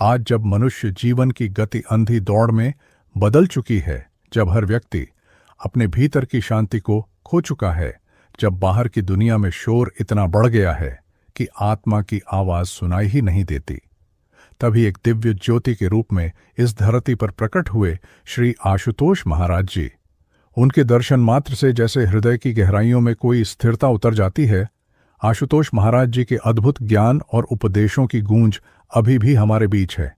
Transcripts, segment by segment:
आज जब मनुष्य जीवन की गति अंधी दौड़ में बदल चुकी है, जब हर व्यक्ति अपने भीतर की शांति को खो चुका है, जब बाहर की दुनिया में शोर इतना बढ़ गया है कि आत्मा की आवाज सुनाई ही नहीं देती, तभी एक दिव्य ज्योति के रूप में इस धरती पर प्रकट हुए श्री आशुतोष महाराज जी। उनके दर्शन मात्र से जैसे हृदय की गहराइयों में कोई स्थिरता उतर जाती है, आशुतोष महाराज जी के अद्भुत ज्ञान और उपदेशों की गूंज अभी भी हमारे बीच है।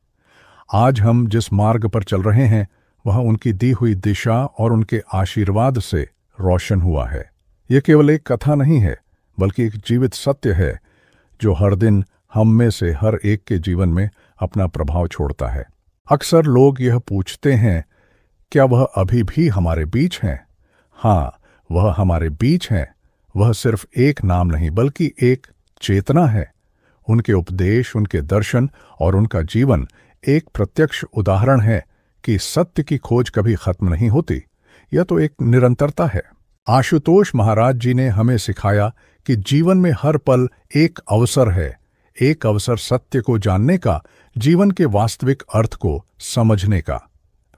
आज हम जिस मार्ग पर चल रहे हैं वह उनकी दी हुई दिशा और उनके आशीर्वाद से रोशन हुआ है। यह केवल एक कथा नहीं है, बल्कि एक जीवित सत्य है जो हर दिन हम में से हर एक के जीवन में अपना प्रभाव छोड़ता है। अक्सर लोग यह पूछते हैं, क्या वह अभी भी हमारे बीच हैं? हाँ, वह हमारे बीच हैं। वह सिर्फ एक नाम नहीं बल्कि एक चेतना है। उनके उपदेश, उनके दर्शन और उनका जीवन एक प्रत्यक्ष उदाहरण है कि सत्य की खोज कभी खत्म नहीं होती। यह तो एक निरंतरता है। आशुतोष महाराज जी ने हमें सिखाया कि जीवन में हर पल एक अवसर है, एक अवसर सत्य को जानने का, जीवन के वास्तविक अर्थ को समझने का।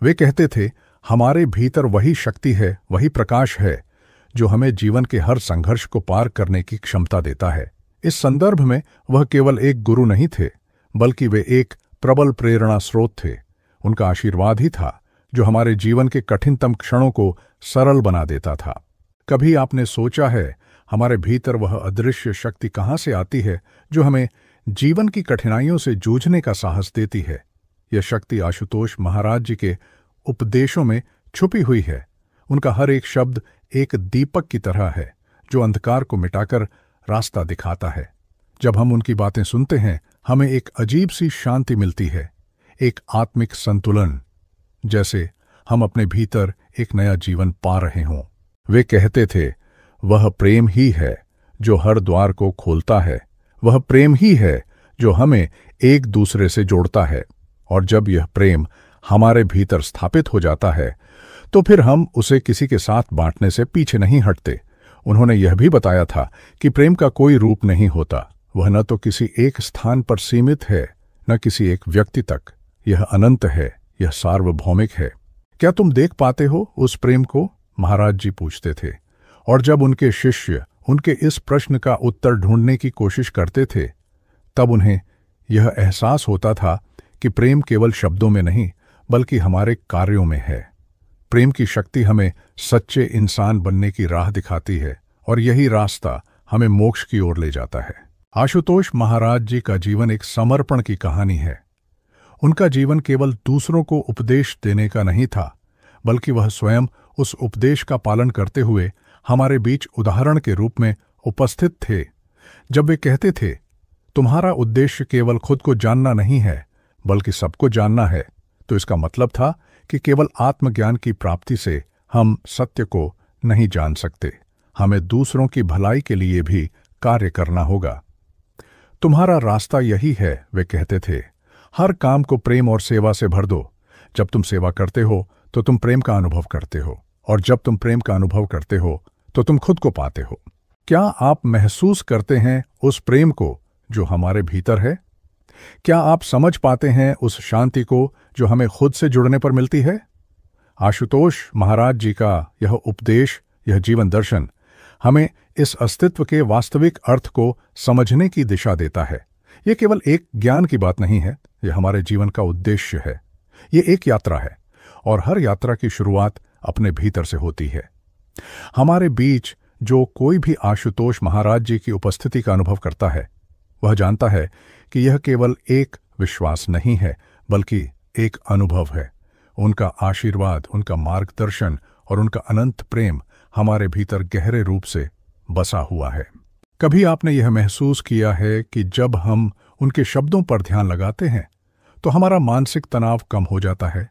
वे कहते थे, हमारे भीतर वही शक्ति है, वही प्रकाश है जो हमें जीवन के हर संघर्ष को पार करने की क्षमता देता है। इस संदर्भ में वह केवल एक गुरु नहीं थे, बल्कि वे एक प्रबल प्रेरणा स्रोत थे। उनका आशीर्वाद ही था जो हमारे जीवन के कठिनतम क्षणों को सरल बना देता था। कभी आपने सोचा है, हमारे भीतर वह अदृश्य शक्ति कहाँ से आती है जो हमें जीवन की कठिनाइयों से जूझने का साहस देती है? यह शक्ति आशुतोष महाराज जी के उपदेशों में छुपी हुई है। उनका हर एक शब्द एक दीपक की तरह है जो अंधकार को मिटाकर रास्ता दिखाता है। जब हम उनकी बातें सुनते हैं, हमें एक अजीब सी शांति मिलती है, एक आत्मिक संतुलन, जैसे हम अपने भीतर एक नया जीवन पा रहे हों। वे कहते थे, वह प्रेम ही है जो हर द्वार को खोलता है, वह प्रेम ही है जो हमें एक दूसरे से जोड़ता है, और जब यह प्रेम हमारे भीतर स्थापित हो जाता है तो फिर हम उसे किसी के साथ बांटने से पीछे नहीं हटते। उन्होंने यह भी बताया था कि प्रेम का कोई रूप नहीं होता, वह न तो किसी एक स्थान पर सीमित है, न किसी एक व्यक्ति तक। यह अनंत है, यह सार्वभौमिक है। क्या तुम देख पाते हो उस प्रेम को? महाराज जी पूछते थे। और जब उनके शिष्य उनके इस प्रश्न का उत्तर ढूंढने की कोशिश करते थे, तब उन्हें यह एहसास होता था कि प्रेम केवल शब्दों में नहीं बल्कि हमारे कार्यों में है। प्रेम की शक्ति हमें सच्चे इंसान बनने की राह दिखाती है, और यही रास्ता हमें मोक्ष की ओर ले जाता है। आशुतोष महाराज जी का जीवन एक समर्पण की कहानी है। उनका जीवन केवल दूसरों को उपदेश देने का नहीं था, बल्कि वह स्वयं उस उपदेश का पालन करते हुए हमारे बीच उदाहरण के रूप में उपस्थित थे। जब वे कहते थे, तुम्हारा उद्देश्य केवल खुद को जानना नहीं है बल्कि सबको जानना है, तो इसका मतलब था कि केवल आत्मज्ञान की प्राप्ति से हम सत्य को नहीं जान सकते, हमें दूसरों की भलाई के लिए भी कार्य करना होगा। तुम्हारा रास्ता यही है, वे कहते थे। हर काम को प्रेम और सेवा से भर दो। जब तुम सेवा करते हो तो तुम प्रेम का अनुभव करते हो, और जब तुम प्रेम का अनुभव करते हो तो तुम खुद को पाते हो। क्या आप महसूस करते हैं उस प्रेम को जो हमारे भीतर है? क्या आप समझ पाते हैं उस शांति को जो हमें खुद से जुड़ने पर मिलती है? आशुतोष महाराज जी का यह उपदेश, यह जीवन दर्शन हमें इस अस्तित्व के वास्तविक अर्थ को समझने की दिशा देता है। यह केवल एक ज्ञान की बात नहीं है, यह हमारे जीवन का उद्देश्य है। यह एक यात्रा है, और हर यात्रा की शुरुआत अपने भीतर से होती है। हमारे बीच जो कोई भी आशुतोष महाराज जी की उपस्थिति का अनुभव करता है, वह जानता है कि यह केवल एक विश्वास नहीं है बल्कि एक अनुभव है। उनका आशीर्वाद, उनका मार्गदर्शन और उनका अनंत प्रेम हमारे भीतर गहरे रूप से बसा हुआ है। कभी आपने यह महसूस किया है कि जब हम उनके शब्दों पर ध्यान लगाते हैं तो हमारा मानसिक तनाव कम हो जाता है?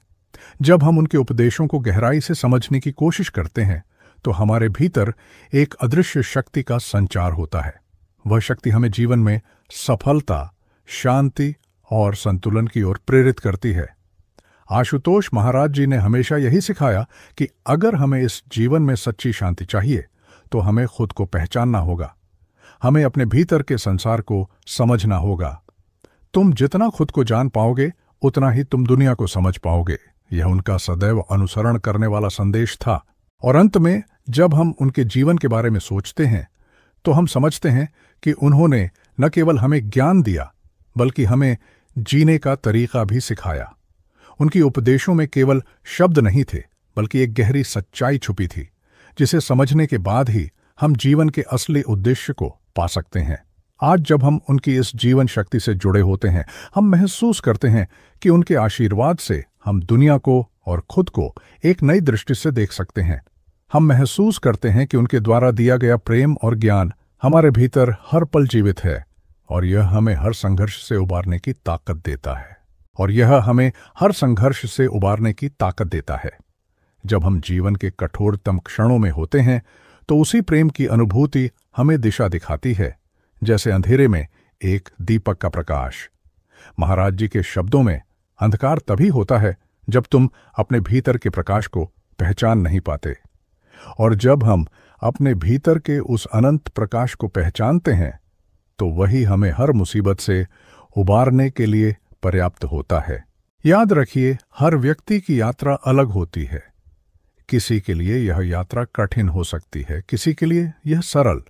जब हम उनके उपदेशों को गहराई से समझने की कोशिश करते हैं तो हमारे भीतर एक अदृश्य शक्ति का संचार होता है। वह शक्ति हमें जीवन में सफलता, शांति और संतुलन की ओर प्रेरित करती है। आशुतोष महाराज जी ने हमेशा यही सिखाया कि अगर हमें इस जीवन में सच्ची शांति चाहिए तो हमें खुद को पहचानना होगा, हमें अपने भीतर के संसार को समझना होगा। तुम जितना खुद को जान पाओगे, उतना ही तुम दुनिया को समझ पाओगे। यह उनका सदैव अनुसरण करने वाला संदेश था। और अंत में जब हम उनके जीवन के बारे में सोचते हैं तो हम समझते हैं कि उन्होंने न केवल हमें ज्ञान दिया बल्कि हमें जीने का तरीका भी सिखाया। उनकी उपदेशों में केवल शब्द नहीं थे बल्कि एक गहरी सच्चाई छुपी थी, जिसे समझने के बाद ही हम जीवन के असली उद्देश्य को पा सकते हैं। आज जब हम उनकी इस जीवन शक्ति से जुड़े होते हैं, हम महसूस करते हैं कि उनके आशीर्वाद से हम दुनिया को और खुद को एक नई दृष्टि से देख सकते हैं। हम महसूस करते हैं कि उनके द्वारा दिया गया प्रेम और ज्ञान हमारे भीतर हर पल जीवित है और यह हमें हर संघर्ष से उबारने की ताकत देता है। जब हम जीवन के कठोरतम क्षणों में होते हैं तो उसी प्रेम की अनुभूति हमें दिशा दिखाती है, जैसे अंधेरे में एक दीपक का प्रकाश। महाराज जी के शब्दों में, अंधकार तभी होता है जब तुम अपने भीतर के प्रकाश को पहचान नहीं पाते, और जब हम अपने भीतर के उस अनंत प्रकाश को पहचानते हैं तो वही हमें हर मुसीबत से उबारने के लिए पर्याप्त होता है। याद रखिए, हर व्यक्ति की यात्रा अलग होती है। किसी के लिए यह यात्रा कठिन हो सकती है, किसी के लिए यह सरल।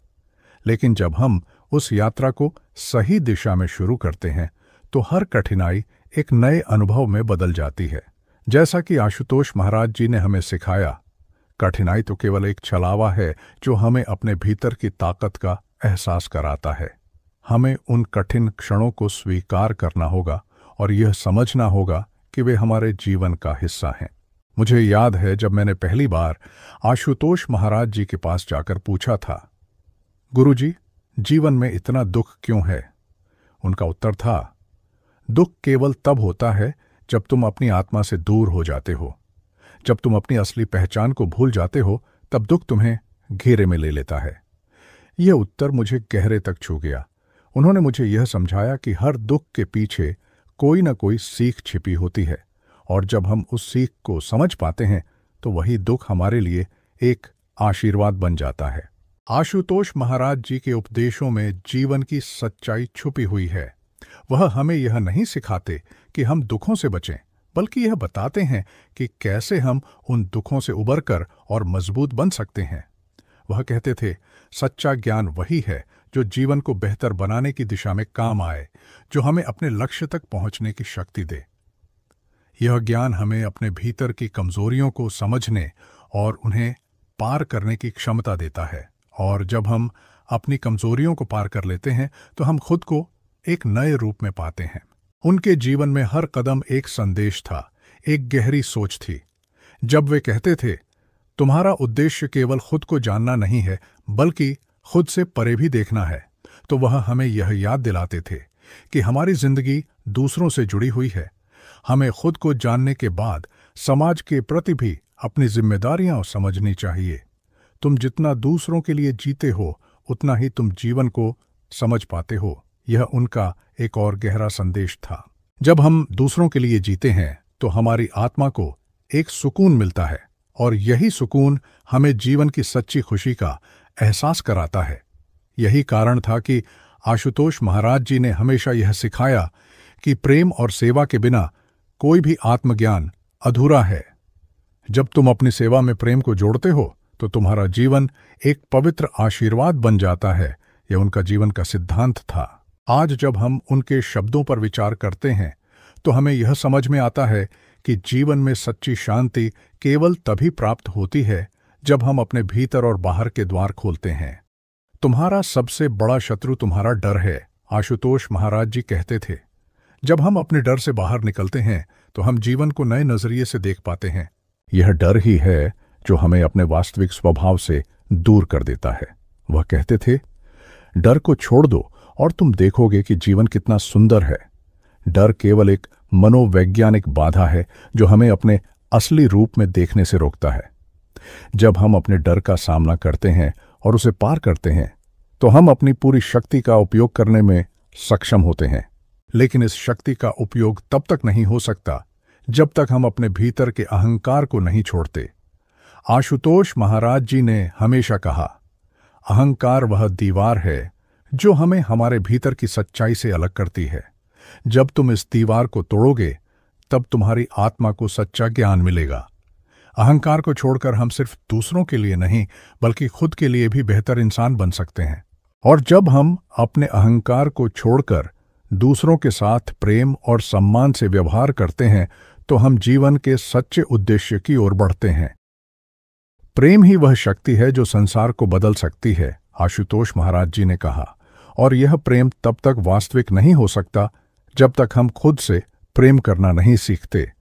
लेकिन जब हम उस यात्रा को सही दिशा में शुरू करते हैं तो हर कठिनाई एक नए अनुभव में बदल जाती है। जैसा कि आशुतोष महाराज जी ने हमें सिखाया, कठिनाई तो केवल एक छलावा है जो हमें अपने भीतर की ताकत का एहसास कराता है। हमें उन कठिन क्षणों को स्वीकार करना होगा और यह समझना होगा कि वे हमारे जीवन का हिस्सा हैं। मुझे याद है जब मैंने पहली बार आशुतोष महाराज जी के पास जाकर पूछा था, गुरुजी, जीवन में इतना दुख क्यों है? उनका उत्तर था, दुख केवल तब होता है जब तुम अपनी आत्मा से दूर हो जाते हो। जब तुम अपनी असली पहचान को भूल जाते हो तब दुख तुम्हें घेरे में ले लेता है। यह उत्तर मुझे गहरे तक छू गया। उन्होंने मुझे यह समझाया कि हर दुख के पीछे कोई न कोई सीख छिपी होती है, और जब हम उस सीख को समझ पाते हैं तो वही दुख हमारे लिए एक आशीर्वाद बन जाता है। आशुतोष महाराज जी के उपदेशों में जीवन की सच्चाई छुपी हुई है। वह हमें यह नहीं सिखाते कि हम दुखों से बचें, बल्कि यह बताते हैं कि कैसे हम उन दुखों से उबरकर और मजबूत बन सकते हैं। वह कहते थे, सच्चा ज्ञान वही है जो जीवन को बेहतर बनाने की दिशा में काम आए, जो हमें अपने लक्ष्य तक पहुंचने की शक्ति दे। यह ज्ञान हमें अपने भीतर की कमजोरियों को समझने और उन्हें पार करने की क्षमता देता है। और जब हम अपनी कमजोरियों को पार कर लेते हैं तो हम खुद को एक नए रूप में पाते हैं। उनके जीवन में हर कदम एक संदेश था, एक गहरी सोच थी। जब वे कहते थे, तुम्हारा उद्देश्य केवल खुद को जानना नहीं है बल्कि खुद से परे भी देखना है, तो वह हमें यह याद दिलाते थे कि हमारी जिंदगी दूसरों से जुड़ी हुई है। हमें खुद को जानने के बाद समाज के प्रति भी अपनी जिम्मेदारियां समझनी चाहिए। तुम जितना दूसरों के लिए जीते हो उतना ही तुम जीवन को समझ पाते हो। यह उनका एक और गहरा संदेश था। जब हम दूसरों के लिए जीते हैं तो हमारी आत्मा को एक सुकून मिलता है, और यही सुकून हमें जीवन की सच्ची खुशी का एहसास कराता है। यही कारण था कि आशुतोष महाराज जी ने हमेशा यह सिखाया कि प्रेम और सेवा के बिना कोई भी आत्मज्ञान अधूरा है। जब तुम अपनी सेवा में प्रेम को जोड़ते हो तो तुम्हारा जीवन एक पवित्र आशीर्वाद बन जाता है। यह उनका जीवन का सिद्धांत था। आज जब हम उनके शब्दों पर विचार करते हैं तो हमें यह समझ में आता है कि जीवन में सच्ची शांति केवल तभी प्राप्त होती है जब हम अपने भीतर और बाहर के द्वार खोलते हैं। तुम्हारा सबसे बड़ा शत्रु तुम्हारा डर है, आशुतोष महाराज जी कहते थे। जब हम अपने डर से बाहर निकलते हैं तो हम जीवन को नए नजरिए से देख पाते हैं। यह डर ही है जो हमें अपने वास्तविक स्वभाव से दूर कर देता है। वह कहते थे, डर को छोड़ दो और तुम देखोगे कि जीवन कितना सुंदर है। डर केवल एक मनोवैज्ञानिक बाधा है जो हमें अपने असली रूप में देखने से रोकता है। जब हम अपने डर का सामना करते हैं और उसे पार करते हैं तो हम अपनी पूरी शक्ति का उपयोग करने में सक्षम होते हैं। लेकिन इस शक्ति का उपयोग तब तक नहीं हो सकता जब तक हम अपने भीतर के अहंकार को नहीं छोड़ते। आशुतोष महाराज जी ने हमेशा कहा, अहंकार वह दीवार है जो हमें हमारे भीतर की सच्चाई से अलग करती है। जब तुम इस दीवार को तोड़ोगे तब तुम्हारी आत्मा को सच्चा ज्ञान मिलेगा। अहंकार को छोड़कर हम सिर्फ दूसरों के लिए नहीं बल्कि खुद के लिए भी बेहतर इंसान बन सकते हैं। और जब हम अपने अहंकार को छोड़कर दूसरों के साथ प्रेम और सम्मान से व्यवहार करते हैं तो हम जीवन के सच्चे उद्देश्य की ओर बढ़ते हैं। प्रेम ही वह शक्ति है जो संसार को बदल सकती है, आशुतोष महाराज जी ने कहा। और यह प्रेम तब तक वास्तविक नहीं हो सकता जब तक हम खुद से प्रेम करना नहीं सीखते।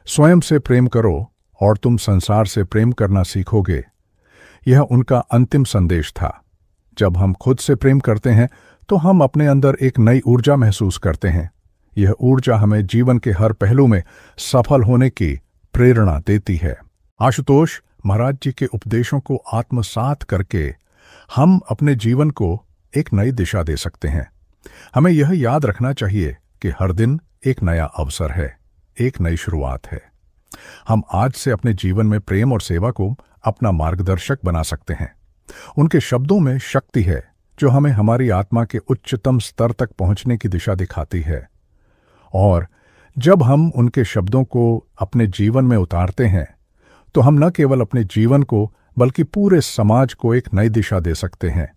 स्वयं से प्रेम करो और तुम संसार से प्रेम करना सीखोगे। यह उनका अंतिम संदेश था। जब हम खुद से प्रेम करते हैं तो हम अपने अंदर एक नई ऊर्जा महसूस करते हैं। यह ऊर्जा हमें जीवन के हर पहलू में सफल होने की प्रेरणा देती है। आशुतोष महाराज जी के उपदेशों को आत्मसात करके हम अपने जीवन को एक नई दिशा दे सकते हैं। हमें यह याद रखना चाहिए कि हर दिन एक नया अवसर है, एक नई शुरुआत है। हम आज से अपने जीवन में प्रेम और सेवा को अपना मार्गदर्शक बना सकते हैं। उनके शब्दों में शक्ति है जो हमें हमारी आत्मा के उच्चतम स्तर तक पहुंचने की दिशा दिखाती है। और जब हम उनके शब्दों को अपने जीवन में उतारते हैं तो हम न केवल अपने जीवन को बल्कि पूरे समाज को एक नई दिशा दे सकते हैं।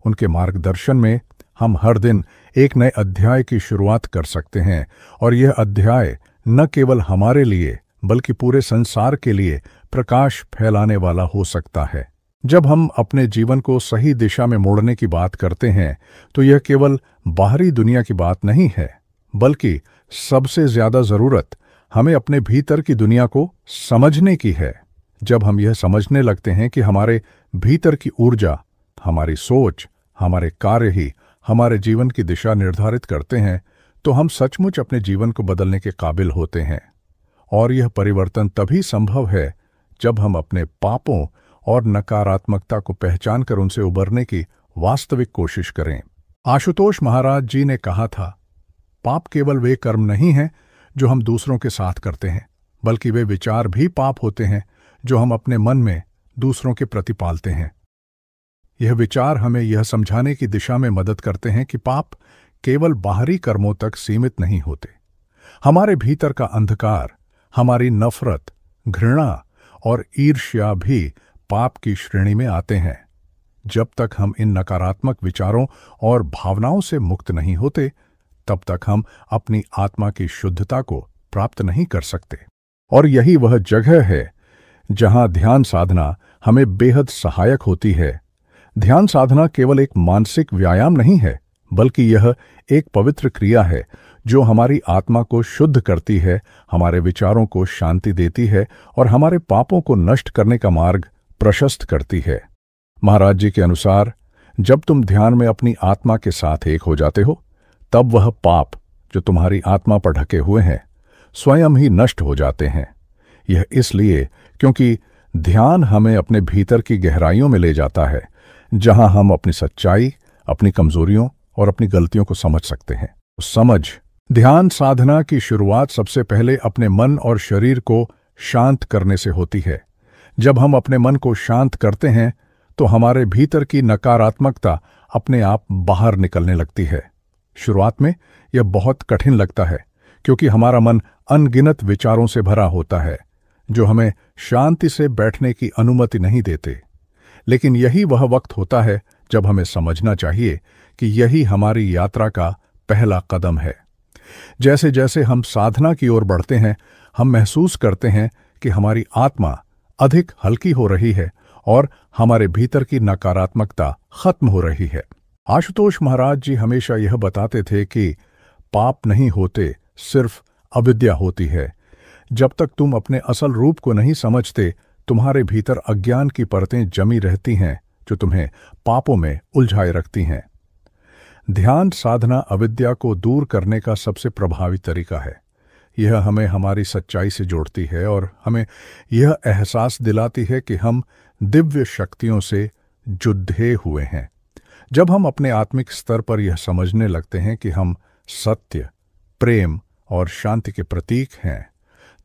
उनके मार्गदर्शन में हम हर दिन एक नए अध्याय की शुरुआत कर सकते हैं और यह अध्याय न केवल हमारे लिए बल्कि पूरे संसार के लिए प्रकाश फैलाने वाला हो सकता है। जब हम अपने जीवन को सही दिशा में मोड़ने की बात करते हैं तो यह केवल बाहरी दुनिया की बात नहीं है, बल्कि सबसे ज्यादा जरूरत हमें अपने भीतर की दुनिया को समझने की है। जब हम यह समझने लगते हैं कि हमारे भीतर की ऊर्जा, हमारी सोच, हमारे कार्य ही हमारे जीवन की दिशा निर्धारित करते हैं तो हम सचमुच अपने जीवन को बदलने के काबिल होते हैं। और यह परिवर्तन तभी संभव है जब हम अपने पापों और नकारात्मकता को पहचान कर उनसे उबरने की वास्तविक कोशिश करें। आशुतोष महाराज जी ने कहा था, पाप केवल वे कर्म नहीं हैं जो हम दूसरों के साथ करते हैं, बल्कि वे विचार भी पाप होते हैं जो हम अपने मन में दूसरों के प्रति पालते हैं। यह विचार हमें यह समझाने की दिशा में मदद करते हैं कि पाप केवल बाहरी कर्मों तक सीमित नहीं होते। हमारे भीतर का अंधकार, हमारी नफरत, घृणा और ईर्ष्या भी पाप की श्रेणी में आते हैं। जब तक हम इन नकारात्मक विचारों और भावनाओं से मुक्त नहीं होते, तब तक हम अपनी आत्मा की शुद्धता को प्राप्त नहीं कर सकते। और यही वह जगह है जहां ध्यान साधना हमें बेहद सहायक होती है। ध्यान साधना केवल एक मानसिक व्यायाम नहीं है, बल्कि यह एक पवित्र क्रिया है जो हमारी आत्मा को शुद्ध करती है, हमारे विचारों को शांति देती है और हमारे पापों को नष्ट करने का मार्ग प्रशस्त करती है। महाराज जी के अनुसार, जब तुम ध्यान में अपनी आत्मा के साथ एक हो जाते हो, तब वह पाप जो तुम्हारी आत्मा पर ढके हुए हैं स्वयं ही नष्ट हो जाते हैं। यह इसलिए क्योंकि ध्यान हमें अपने भीतर की गहराइयों में ले जाता है, जहां हम अपनी सच्चाई, अपनी कमजोरियों और अपनी गलतियों को समझ सकते हैं। समझ। ध्यान साधना की शुरुआत सबसे पहले अपने मन और शरीर को शांत करने से होती है। जब हम अपने मन को शांत करते हैं तो हमारे भीतर की नकारात्मकता अपने आप बाहर निकलने लगती है। शुरुआत में यह बहुत कठिन लगता है क्योंकि हमारा मन अनगिनत विचारों से भरा होता है जो हमें शांति से बैठने की अनुमति नहीं देते। लेकिन यही वह वक्त होता है जब हमें समझना चाहिए कि यही हमारी यात्रा का पहला कदम है। जैसे जैसे हम साधना की ओर बढ़ते हैं, हम महसूस करते हैं कि हमारी आत्मा अधिक हल्की हो रही है और हमारे भीतर की नकारात्मकता खत्म हो रही है। आशुतोष महाराज जी हमेशा यह बताते थे कि पाप नहीं होते, सिर्फ अविद्या होती है। जब तक तुम अपने असल रूप को नहीं समझते, तुम्हारे भीतर अज्ञान की परतें जमी रहती हैं जो तुम्हें पापों में उलझाए रखती हैं। ध्यान साधना अविद्या को दूर करने का सबसे प्रभावी तरीका है। यह हमें हमारी सच्चाई से जोड़ती है और हमें यह एहसास दिलाती है कि हम दिव्य शक्तियों से जुड़े हुए हैं। जब हम अपने आत्मिक स्तर पर यह समझने लगते हैं कि हम सत्य, प्रेम और शांति के प्रतीक हैं,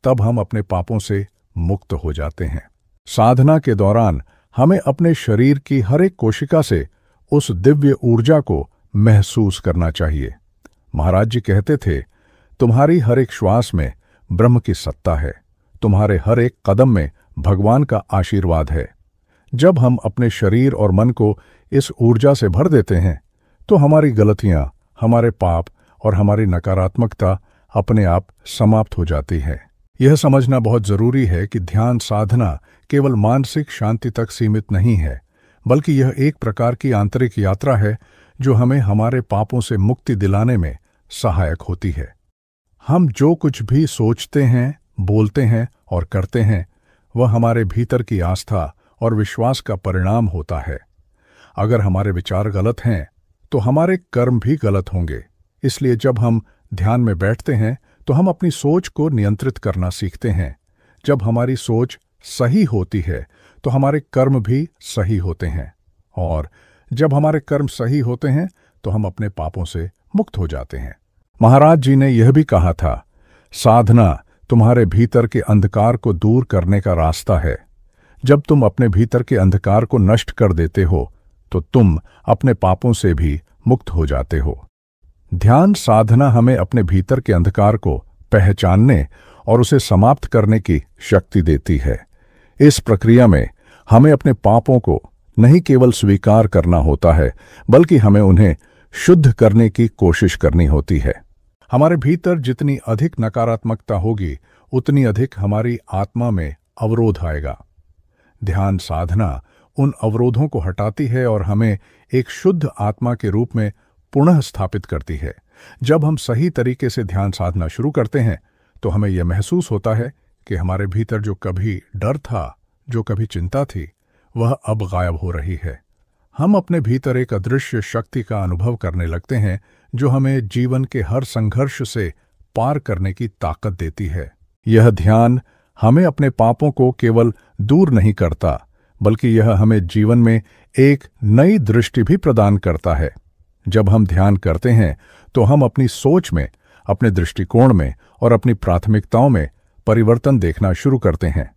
तब हम अपने पापों से मुक्त हो जाते हैं। साधना के दौरान हमें अपने शरीर की हर एक कोशिका से उस दिव्य ऊर्जा को महसूस करना चाहिए। महाराज जी कहते थे, तुम्हारी हर एक श्वास में ब्रह्म की सत्ता है। तुम्हारे हर एक कदम में भगवान का आशीर्वाद है। जब हम अपने शरीर और मन को इस ऊर्जा से भर देते हैं तो हमारी गलतियां, हमारे पाप और हमारी नकारात्मकता अपने आप समाप्त हो जाती है। यह समझना बहुत जरूरी है कि ध्यान साधना केवल मानसिक शांति तक सीमित नहीं है, बल्कि यह एक प्रकार की आंतरिक यात्रा है जो हमें हमारे पापों से मुक्ति दिलाने में सहायक होती है। हम जो कुछ भी सोचते हैं, बोलते हैं और करते हैं, वह हमारे भीतर की आस्था और विश्वास का परिणाम होता है। अगर हमारे विचार गलत हैं तो हमारे कर्म भी गलत होंगे। इसलिए जब हम ध्यान में बैठते हैं तो हम अपनी सोच को नियंत्रित करना सीखते हैं। जब हमारी सोच सही होती है तो हमारे कर्म भी सही होते हैं, और जब हमारे कर्म सही होते हैं तो हम अपने पापों से मुक्त हो जाते हैं। महाराज जी ने यह भी कहा था, साधना तुम्हारे भीतर के अंधकार को दूर करने का रास्ता है। जब तुम अपने भीतर के अंधकार को नष्ट कर देते हो तो तुम अपने पापों से भी मुक्त हो जाते हो। ध्यान साधना हमें अपने भीतर के अंधकार को पहचानने और उसे समाप्त करने की शक्ति देती है। इस प्रक्रिया में हमें अपने पापों को नहीं केवल स्वीकार करना होता है, बल्कि हमें उन्हें शुद्ध करने की कोशिश करनी होती है। हमारे भीतर जितनी अधिक नकारात्मकता होगी, उतनी अधिक हमारी आत्मा में अवरोध आएगा। ध्यान साधना उन अवरोधों को हटाती है और हमें एक शुद्ध आत्मा के रूप में पुनः स्थापित करती है। जब हम सही तरीके से ध्यान साधना शुरू करते हैं तो हमें यह महसूस होता है कि हमारे भीतर जो कभी डर था, जो कभी चिंता थी, वह अब गायब हो रही है। हम अपने भीतर एक अदृश्य शक्ति का अनुभव करने लगते हैं जो हमें जीवन के हर संघर्ष से पार करने की ताकत देती है। यह ध्यान हमें अपने पापों को केवल दूर नहीं करता, बल्कि यह हमें जीवन में एक नई दृष्टि भी प्रदान करता है। जब हम ध्यान करते हैं तो हम अपनी सोच में, अपने दृष्टिकोण में और अपनी प्राथमिकताओं में परिवर्तन देखना शुरू करते हैं।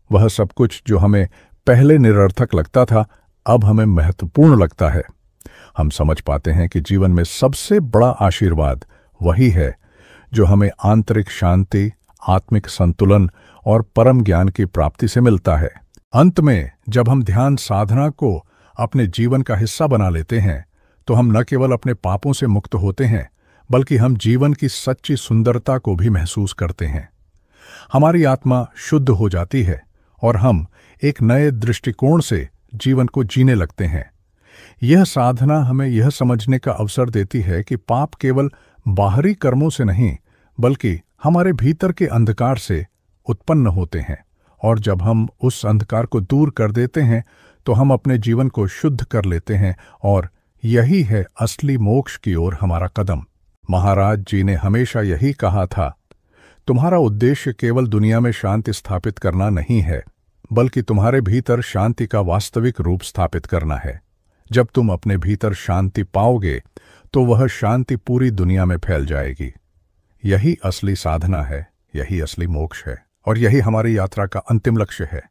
वह सब कुछ जो हमें पहले निरर्थक लगता था, अब हमें महत्वपूर्ण लगता है। हम समझ पाते हैं कि जीवन में सबसे बड़ा आशीर्वाद वही है जो हमें आंतरिक शांति, आत्मिक संतुलन और परम ज्ञान की प्राप्ति से मिलता है। अंत में जब हम ध्यान साधना को अपने जीवन का हिस्सा बना लेते हैं तो हम न केवल अपने पापों से मुक्त होते हैं, बल्कि हम जीवन की सच्ची सुंदरता को भी महसूस करते हैं। हमारी आत्मा शुद्ध हो जाती है और हम एक नए दृष्टिकोण से जीवन को जीने लगते हैं। यह साधना हमें यह समझने का अवसर देती है कि पाप केवल बाहरी कर्मों से नहीं, बल्कि हमारे भीतर के अंधकार से उत्पन्न होते हैं, और जब हम उस अंधकार को दूर कर देते हैं तो हम अपने जीवन को शुद्ध कर लेते हैं, और यही है असली मोक्ष की ओर हमारा कदम। महाराज जी ने हमेशा यही कहा था, तुम्हारा उद्देश्य केवल दुनिया में शांति स्थापित करना नहीं है, बल्कि तुम्हारे भीतर शांति का वास्तविक रूप स्थापित करना है। जब तुम अपने भीतर शांति पाओगे तो वह शांति पूरी दुनिया में फैल जाएगी। यही असली साधना है, यही असली मोक्ष है, और यही हमारी यात्रा का अंतिम लक्ष्य है।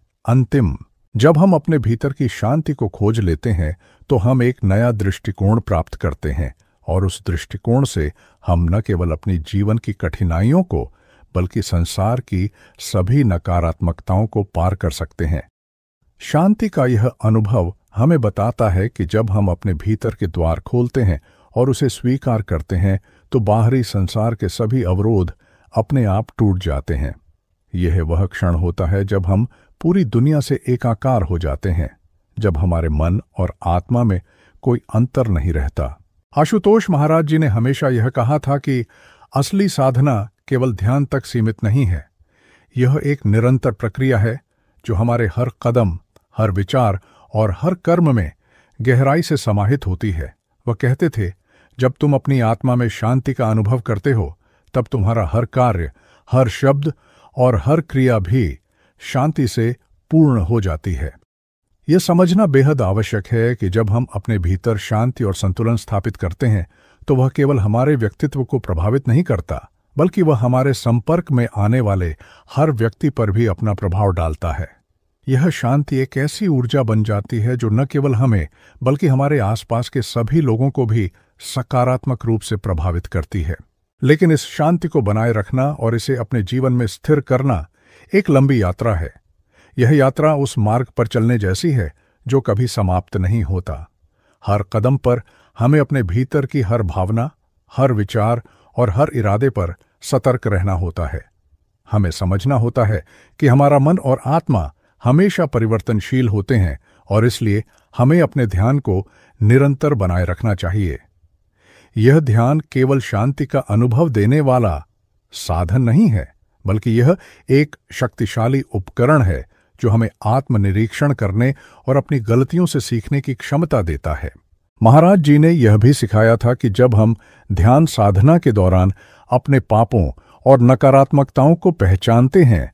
जब हम अपने भीतर की शांति को खोज लेते हैं तो हम एक नया दृष्टिकोण प्राप्त करते हैं, और उस दृष्टिकोण से हम न केवल अपनी जीवन की कठिनाइयों को, बल्कि संसार की सभी नकारात्मकताओं को पार कर सकते हैं। शांति का यह अनुभव हमें बताता है कि जब हम अपने भीतर के द्वार खोलते हैं और उसे स्वीकार करते हैं तो बाहरी संसार के सभी अवरोध अपने आप टूट जाते हैं। यह वह क्षण होता है जब हम पूरी दुनिया से एकाकार हो जाते हैं, जब हमारे मन और आत्मा में कोई अंतर नहीं रहता। आशुतोष महाराज जी ने हमेशा यह कहा था कि असली साधना केवल ध्यान तक सीमित नहीं है, यह एक निरंतर प्रक्रिया है जो हमारे हर कदम, हर विचार और हर कर्म में गहराई से समाहित होती है। वह कहते थे, जब तुम अपनी आत्मा में शांति का अनुभव करते हो, तब तुम्हारा हर कार्य, हर शब्द और हर क्रिया भी शांति से पूर्ण हो जाती है। यह समझना बेहद आवश्यक है कि जब हम अपने भीतर शांति और संतुलन स्थापित करते हैं तो वह केवल हमारे व्यक्तित्व को प्रभावित नहीं करता, बल्कि वह हमारे संपर्क में आने वाले हर व्यक्ति पर भी अपना प्रभाव डालता है। यह शांति एक ऐसी ऊर्जा बन जाती है जो न केवल हमें, बल्कि हमारे आसपास के सभी लोगों को भी सकारात्मक रूप से प्रभावित करती है। लेकिन इस शांति को बनाए रखना और इसे अपने जीवन में स्थिर करना एक लंबी यात्रा है। यह यात्रा उस मार्ग पर चलने जैसी है जो कभी समाप्त नहीं होता। हर कदम पर हमें अपने भीतर की हर भावना, हर विचार और हर इरादे पर सतर्क रहना होता है। हमें समझना होता है कि हमारा मन और आत्मा हमेशा परिवर्तनशील होते हैं और इसलिए हमें अपने ध्यान को निरंतर बनाए रखना चाहिए। यह ध्यान केवल शांति का अनुभव देने वाला साधन नहीं है, बल्कि यह एक शक्तिशाली उपकरण है जो हमें आत्मनिरीक्षण करने और अपनी गलतियों से सीखने की क्षमता देता है। महाराज जी ने यह भी सिखाया था कि जब हम ध्यान साधना के दौरान अपने पापों और नकारात्मकताओं को पहचानते हैं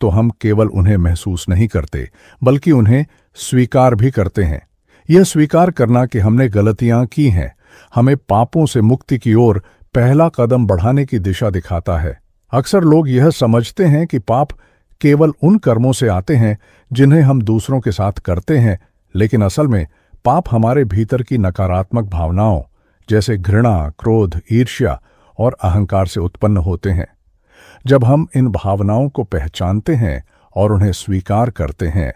तो हम केवल उन्हें महसूस नहीं करते, बल्कि उन्हें स्वीकार भी करते हैं। यह स्वीकार करना कि हमने गलतियां की हैं हमें पापों से मुक्ति की ओर पहला कदम बढ़ाने की दिशा दिखाता है। अक्सर लोग यह समझते हैं कि पाप केवल उन कर्मों से आते हैं जिन्हें हम दूसरों के साथ करते हैं, लेकिन असल में पाप हमारे भीतर की नकारात्मक भावनाओं जैसे घृणा, क्रोध, ईर्ष्या और अहंकार से उत्पन्न होते हैं। जब हम इन भावनाओं को पहचानते हैं और उन्हें स्वीकार करते हैं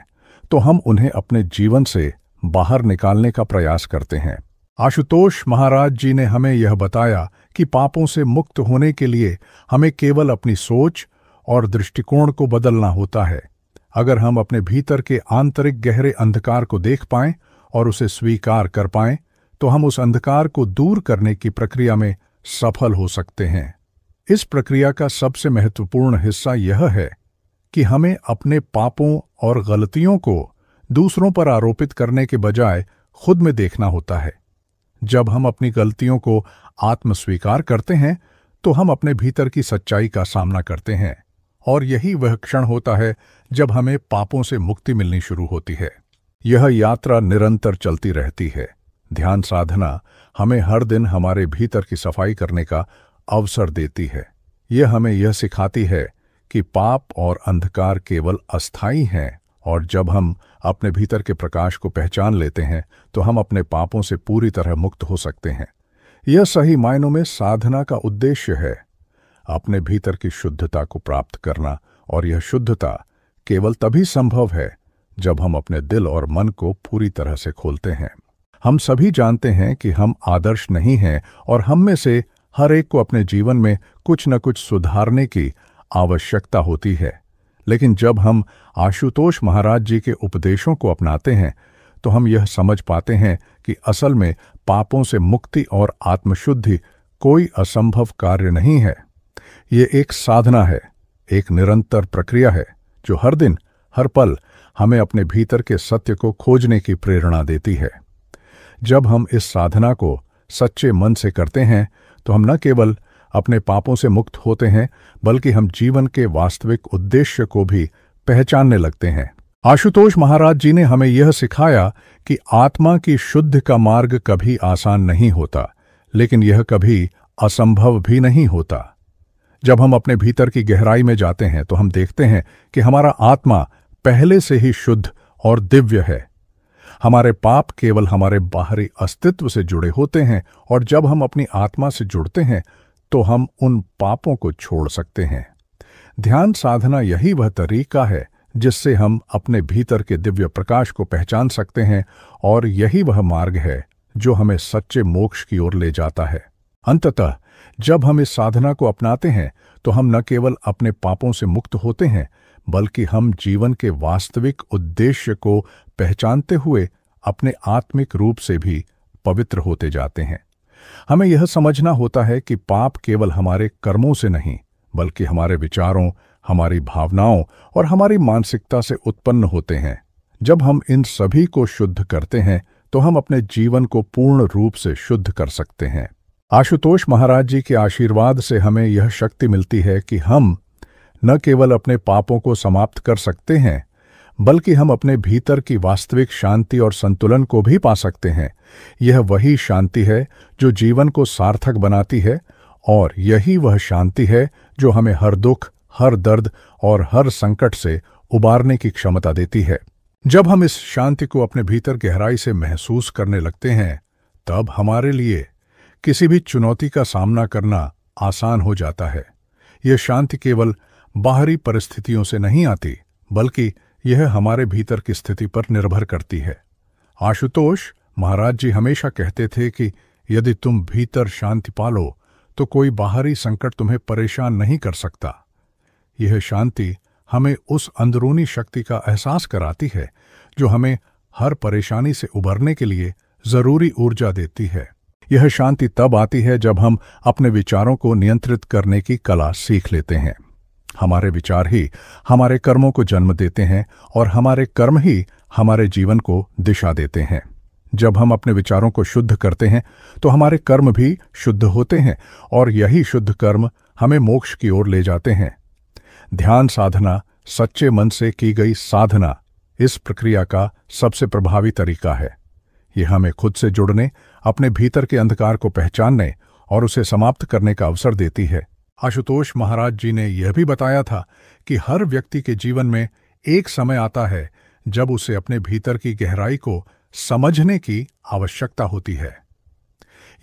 तो हम उन्हें अपने जीवन से बाहर निकालने का प्रयास करते हैं। आशुतोष महाराज जी ने हमें यह बताया कि पापों से मुक्त होने के लिए हमें केवल अपनी सोच और दृष्टिकोण को बदलना होता है। अगर हम अपने भीतर के आंतरिक गहरे अंधकार को देख पाएं और उसे स्वीकार कर पाएं तो हम उस अंधकार को दूर करने की प्रक्रिया में सफल हो सकते हैं। इस प्रक्रिया का सबसे महत्वपूर्ण हिस्सा यह है कि हमें अपने पापों और गलतियों को दूसरों पर आरोपित करने के बजाय खुद में देखना होता है। जब हम अपनी गलतियों को आत्मस्वीकार करते हैं तो हम अपने भीतर की सच्चाई का सामना करते हैं और यही वह क्षण होता है जब हमें पापों से मुक्ति मिलनी शुरू होती है। यह यात्रा निरंतर चलती रहती है। ध्यान साधना हमें हर दिन हमारे भीतर की सफाई करने का अवसर देती है। यह हमें यह सिखाती है कि पाप और अंधकार केवल अस्थायी हैं और जब हम अपने भीतर के प्रकाश को पहचान लेते हैं तो हम अपने पापों से पूरी तरह मुक्त हो सकते हैं। यह सही मायनों में साधना का उद्देश्य है, अपने भीतर की शुद्धता को प्राप्त करना, और यह शुद्धता केवल तभी संभव है जब हम अपने दिल और मन को पूरी तरह से खोलते हैं। हम सभी जानते हैं कि हम आदर्श नहीं हैं और हम में से हर एक को अपने जीवन में कुछ न कुछ सुधारने की आवश्यकता होती है, लेकिन जब हम आशुतोष महाराज जी के उपदेशों को अपनाते हैं तो हम यह समझ पाते हैं कि असल में पापों से मुक्ति और आत्मशुद्धि कोई असंभव कार्य नहीं है। ये एक साधना है, एक निरंतर प्रक्रिया है जो हर दिन, हर पल हमें अपने भीतर के सत्य को खोजने की प्रेरणा देती है। जब हम इस साधना को सच्चे मन से करते हैं तो हम न केवल अपने पापों से मुक्त होते हैं, बल्कि हम जीवन के वास्तविक उद्देश्य को भी पहचानने लगते हैं। आशुतोष महाराज जी ने हमें यह सिखाया कि आत्मा की शुद्ध का मार्ग कभी आसान नहीं होता, लेकिन यह कभी असंभव भी नहीं होता। जब हम अपने भीतर की गहराई में जाते हैं तो हम देखते हैं कि हमारा आत्मा पहले से ही शुद्ध और दिव्य है। हमारे पाप केवल हमारे बाहरी अस्तित्व से जुड़े होते हैं और जब हम अपनी आत्मा से जुड़ते हैं तो हम उन पापों को छोड़ सकते हैं। ध्यान साधना यही वह तरीका है जिससे हम अपने भीतर के दिव्य प्रकाश को पहचान सकते हैं और यही वह मार्ग है जो हमें सच्चे मोक्ष की ओर ले जाता है। अंततः जब हम इस साधना को अपनाते हैं तो हम न केवल अपने पापों से मुक्त होते हैं, बल्कि हम जीवन के वास्तविक उद्देश्य को पहचानते हुए अपने आत्मिक रूप से भी पवित्र होते जाते हैं। हमें यह समझना होता है कि पाप केवल हमारे कर्मों से नहीं, बल्कि हमारे विचारों, हमारी भावनाओं और हमारी मानसिकता से उत्पन्न होते हैं। जब हम इन सभी को शुद्ध करते हैं तो हम अपने जीवन को पूर्ण रूप से शुद्ध कर सकते हैं। आशुतोष महाराज जी के आशीर्वाद से हमें यह शक्ति मिलती है कि हम न केवल अपने पापों को समाप्त कर सकते हैं, बल्कि हम अपने भीतर की वास्तविक शांति और संतुलन को भी पा सकते हैं। यह वही शांति है जो जीवन को सार्थक बनाती है और यही वह शांति है जो हमें हर दुख, हर दर्द और हर संकट से उबारने की क्षमता देती है। जब हम इस शांति को अपने भीतर गहराई से महसूस करने लगते हैं, तब हमारे लिए किसी भी चुनौती का सामना करना आसान हो जाता है। यह शांति केवल बाहरी परिस्थितियों से नहीं आती, बल्कि यह हमारे भीतर की स्थिति पर निर्भर करती है। आशुतोष महाराज जी हमेशा कहते थे कि यदि तुम भीतर शांति पालो तो कोई बाहरी संकट तुम्हें परेशान नहीं कर सकता। यह शांति हमें उस अंदरूनी शक्ति का एहसास कराती है जो हमें हर परेशानी से उबरने के लिए जरूरी ऊर्जा देती है। यह शांति तब आती है जब हम अपने विचारों को नियंत्रित करने की कला सीख लेते हैं। हमारे विचार ही हमारे कर्मों को जन्म देते हैं और हमारे कर्म ही हमारे जीवन को दिशा देते हैं। जब हम अपने विचारों को शुद्ध करते हैं तो हमारे कर्म भी शुद्ध होते हैं और यही शुद्ध कर्म हमें मोक्ष की ओर ले जाते हैं। ध्यान साधना सच्चे मन से की गई साधना इस प्रक्रिया का सबसे प्रभावी तरीका है। यह हमें खुद से जुड़ने, अपने भीतर के अंधकार को पहचानने और उसे समाप्त करने का अवसर देती है। आशुतोष महाराज जी ने यह भी बताया था कि हर व्यक्ति के जीवन में एक समय आता है जब उसे अपने भीतर की गहराई को समझने की आवश्यकता होती है।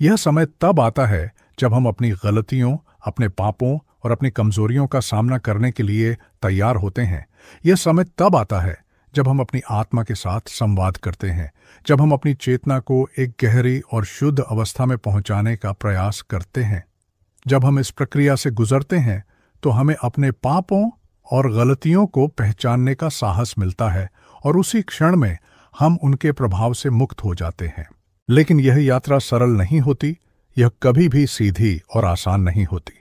यह समय तब आता है जब हम अपनी गलतियों, अपने पापों और अपनी कमजोरियों का सामना करने के लिए तैयार होते हैं। यह समय तब आता है जब हम अपनी आत्मा के साथ संवाद करते हैं, जब हम अपनी चेतना को एक गहरी और शुद्ध अवस्था में पहुंचाने का प्रयास करते हैं। जब हम इस प्रक्रिया से गुजरते हैं तो हमें अपने पापों और गलतियों को पहचानने का साहस मिलता है और उसी क्षण में हम उनके प्रभाव से मुक्त हो जाते हैं। लेकिन यह यात्रा सरल नहीं होती, यह कभी भी सीधी और आसान नहीं होती।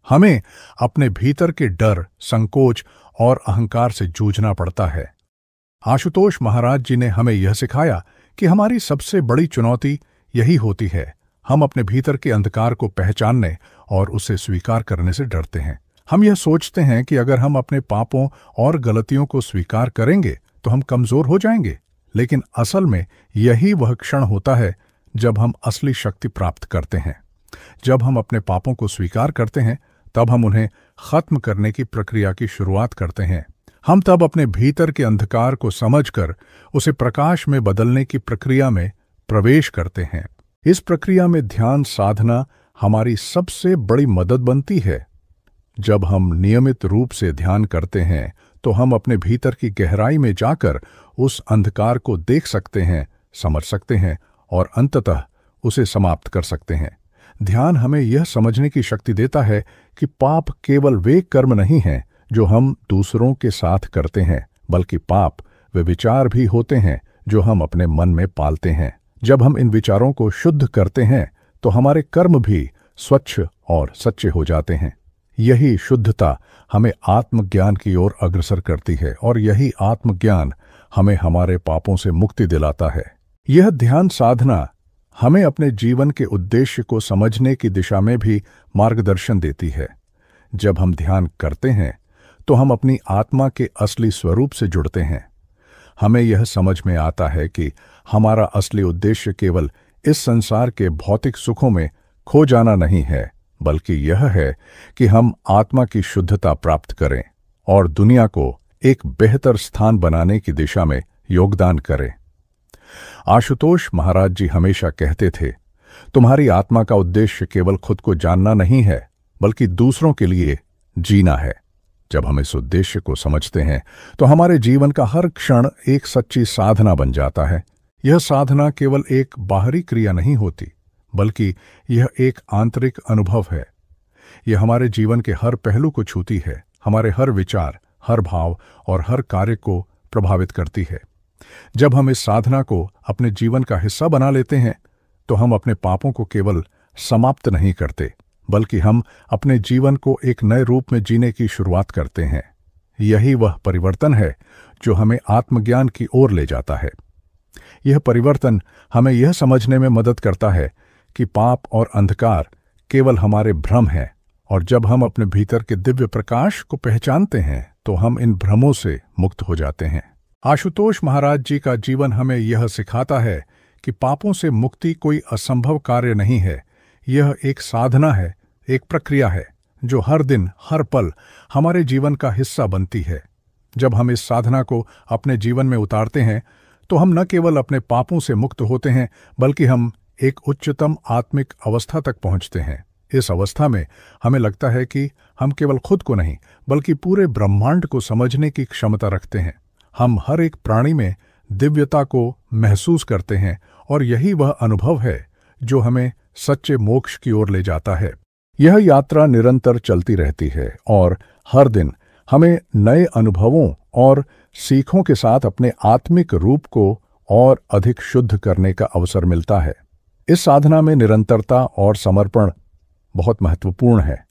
हमें अपने भीतर के डर, संकोच और अहंकार से जूझना पड़ता है। आशुतोष महाराज जी ने हमें यह सिखाया कि हमारी सबसे बड़ी चुनौती यही होती है। हम अपने भीतर के अंधकार को पहचानने और उसे स्वीकार करने से डरते हैं। हम यह सोचते हैं कि अगर हम अपने पापों और गलतियों को स्वीकार करेंगे तो हम कमजोर हो जाएंगे। लेकिन असल में यही वह क्षण होता है जब हम असली शक्ति प्राप्त करते हैं। जब हम अपने पापों को स्वीकार करते हैं तब हम उन्हें खत्म करने की प्रक्रिया की शुरुआत करते हैं। हम तब अपने भीतर के अंधकार को समझकर उसे प्रकाश में बदलने की प्रक्रिया में प्रवेश करते हैं। इस प्रक्रिया में ध्यान साधना हमारी सबसे बड़ी मदद बनती है। जब हम नियमित रूप से ध्यान करते हैं तो हम अपने भीतर की गहराई में जाकर उस अंधकार को देख सकते हैं, समझ सकते हैं और अंततः उसे समाप्त कर सकते हैं। ध्यान हमें यह समझने की शक्ति देता है कि पाप केवल वे कर्म नहीं हैं जो हम दूसरों के साथ करते हैं, बल्कि पाप वे विचार भी होते हैं जो हम अपने मन में पालते हैं। जब हम इन विचारों को शुद्ध करते हैं तो हमारे कर्म भी स्वच्छ और सच्चे हो जाते हैं। यही शुद्धता हमें आत्मज्ञान की ओर अग्रसर करती है और यही आत्मज्ञान हमें हमारे पापों से मुक्ति दिलाता है। यह ध्यान साधना हमें अपने जीवन के उद्देश्य को समझने की दिशा में भी मार्गदर्शन देती है। जब हम ध्यान करते हैं तो हम अपनी आत्मा के असली स्वरूप से जुड़ते हैं। हमें यह समझ में आता है कि हमारा असली उद्देश्य केवल इस संसार के भौतिक सुखों में खो जाना नहीं है, बल्कि यह है कि हम आत्मा की शुद्धता प्राप्त करें और दुनिया को एक बेहतर स्थान बनाने की दिशा में योगदान करें। आशुतोष महाराज जी हमेशा कहते थे, तुम्हारी आत्मा का उद्देश्य केवल खुद को जानना नहीं है, बल्कि दूसरों के लिए जीना है। जब हम इस उद्देश्य को समझते हैं तो हमारे जीवन का हर क्षण एक सच्ची साधना बन जाता है। यह साधना केवल एक बाहरी क्रिया नहीं होती, बल्कि यह एक आंतरिक अनुभव है। यह हमारे जीवन के हर पहलू को छूती है, हमारे हर विचार, हर भाव और हर कार्य को प्रभावित करती है। जब हम इस साधना को अपने जीवन का हिस्सा बना लेते हैं तो हम अपने पापों को केवल समाप्त नहीं करते, बल्कि हम अपने जीवन को एक नए रूप में जीने की शुरुआत करते हैं। यही वह परिवर्तन है जो हमें आत्मज्ञान की ओर ले जाता है। यह परिवर्तन हमें यह समझने में मदद करता है कि पाप और अंधकार केवल हमारे भ्रम हैं, और जब हम अपने भीतर के दिव्य प्रकाश को पहचानते हैं तो हम इन भ्रमों से मुक्त हो जाते हैं। आशुतोष महाराज जी का जीवन हमें यह सिखाता है कि पापों से मुक्ति कोई असंभव कार्य नहीं है। यह एक साधना है, एक प्रक्रिया है जो हर दिन, हर पल हमारे जीवन का हिस्सा बनती है। जब हम इस साधना को अपने जीवन में उतारते हैं तो हम न केवल अपने पापों से मुक्त होते हैं, बल्कि हम एक उच्चतम आत्मिक अवस्था तक पहुंचते हैं। इस अवस्था में हमें लगता है कि हम केवल खुद को नहीं बल्कि पूरे ब्रह्मांड को समझने की क्षमता रखते हैं। हम हर एक प्राणी में दिव्यता को महसूस करते हैं और यही वह अनुभव है जो हमें सच्चे मोक्ष की ओर ले जाता है। यह यात्रा निरंतर चलती रहती है और हर दिन हमें नए अनुभवों और सीखों के साथ अपने आत्मिक रूप को और अधिक शुद्ध करने का अवसर मिलता है। इस साधना में निरंतरता और समर्पण बहुत महत्वपूर्ण है।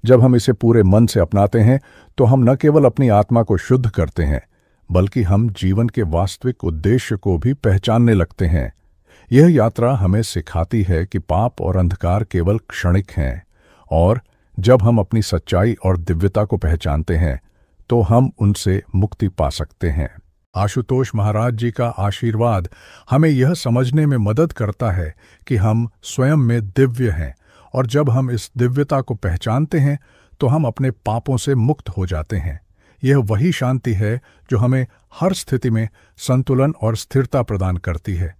जब हम इसे पूरे मन से अपनाते हैं तो हम न केवल अपनी आत्मा को शुद्ध करते हैं बल्कि हम जीवन के वास्तविक उद्देश्य को भी पहचानने लगते हैं। यह यात्रा हमें सिखाती है कि पाप और अंधकार केवल क्षणिक हैं और जब हम अपनी सच्चाई और दिव्यता को पहचानते हैं तो हम उनसे मुक्ति पा सकते हैं। आशुतोष महाराज जी का आशीर्वाद हमें यह समझने में मदद करता है कि हम स्वयं में दिव्य हैं और जब हम इस दिव्यता को पहचानते हैं तो हम अपने पापों से मुक्त हो जाते हैं। यह वही शांति है जो हमें हर स्थिति में संतुलन और स्थिरता प्रदान करती है।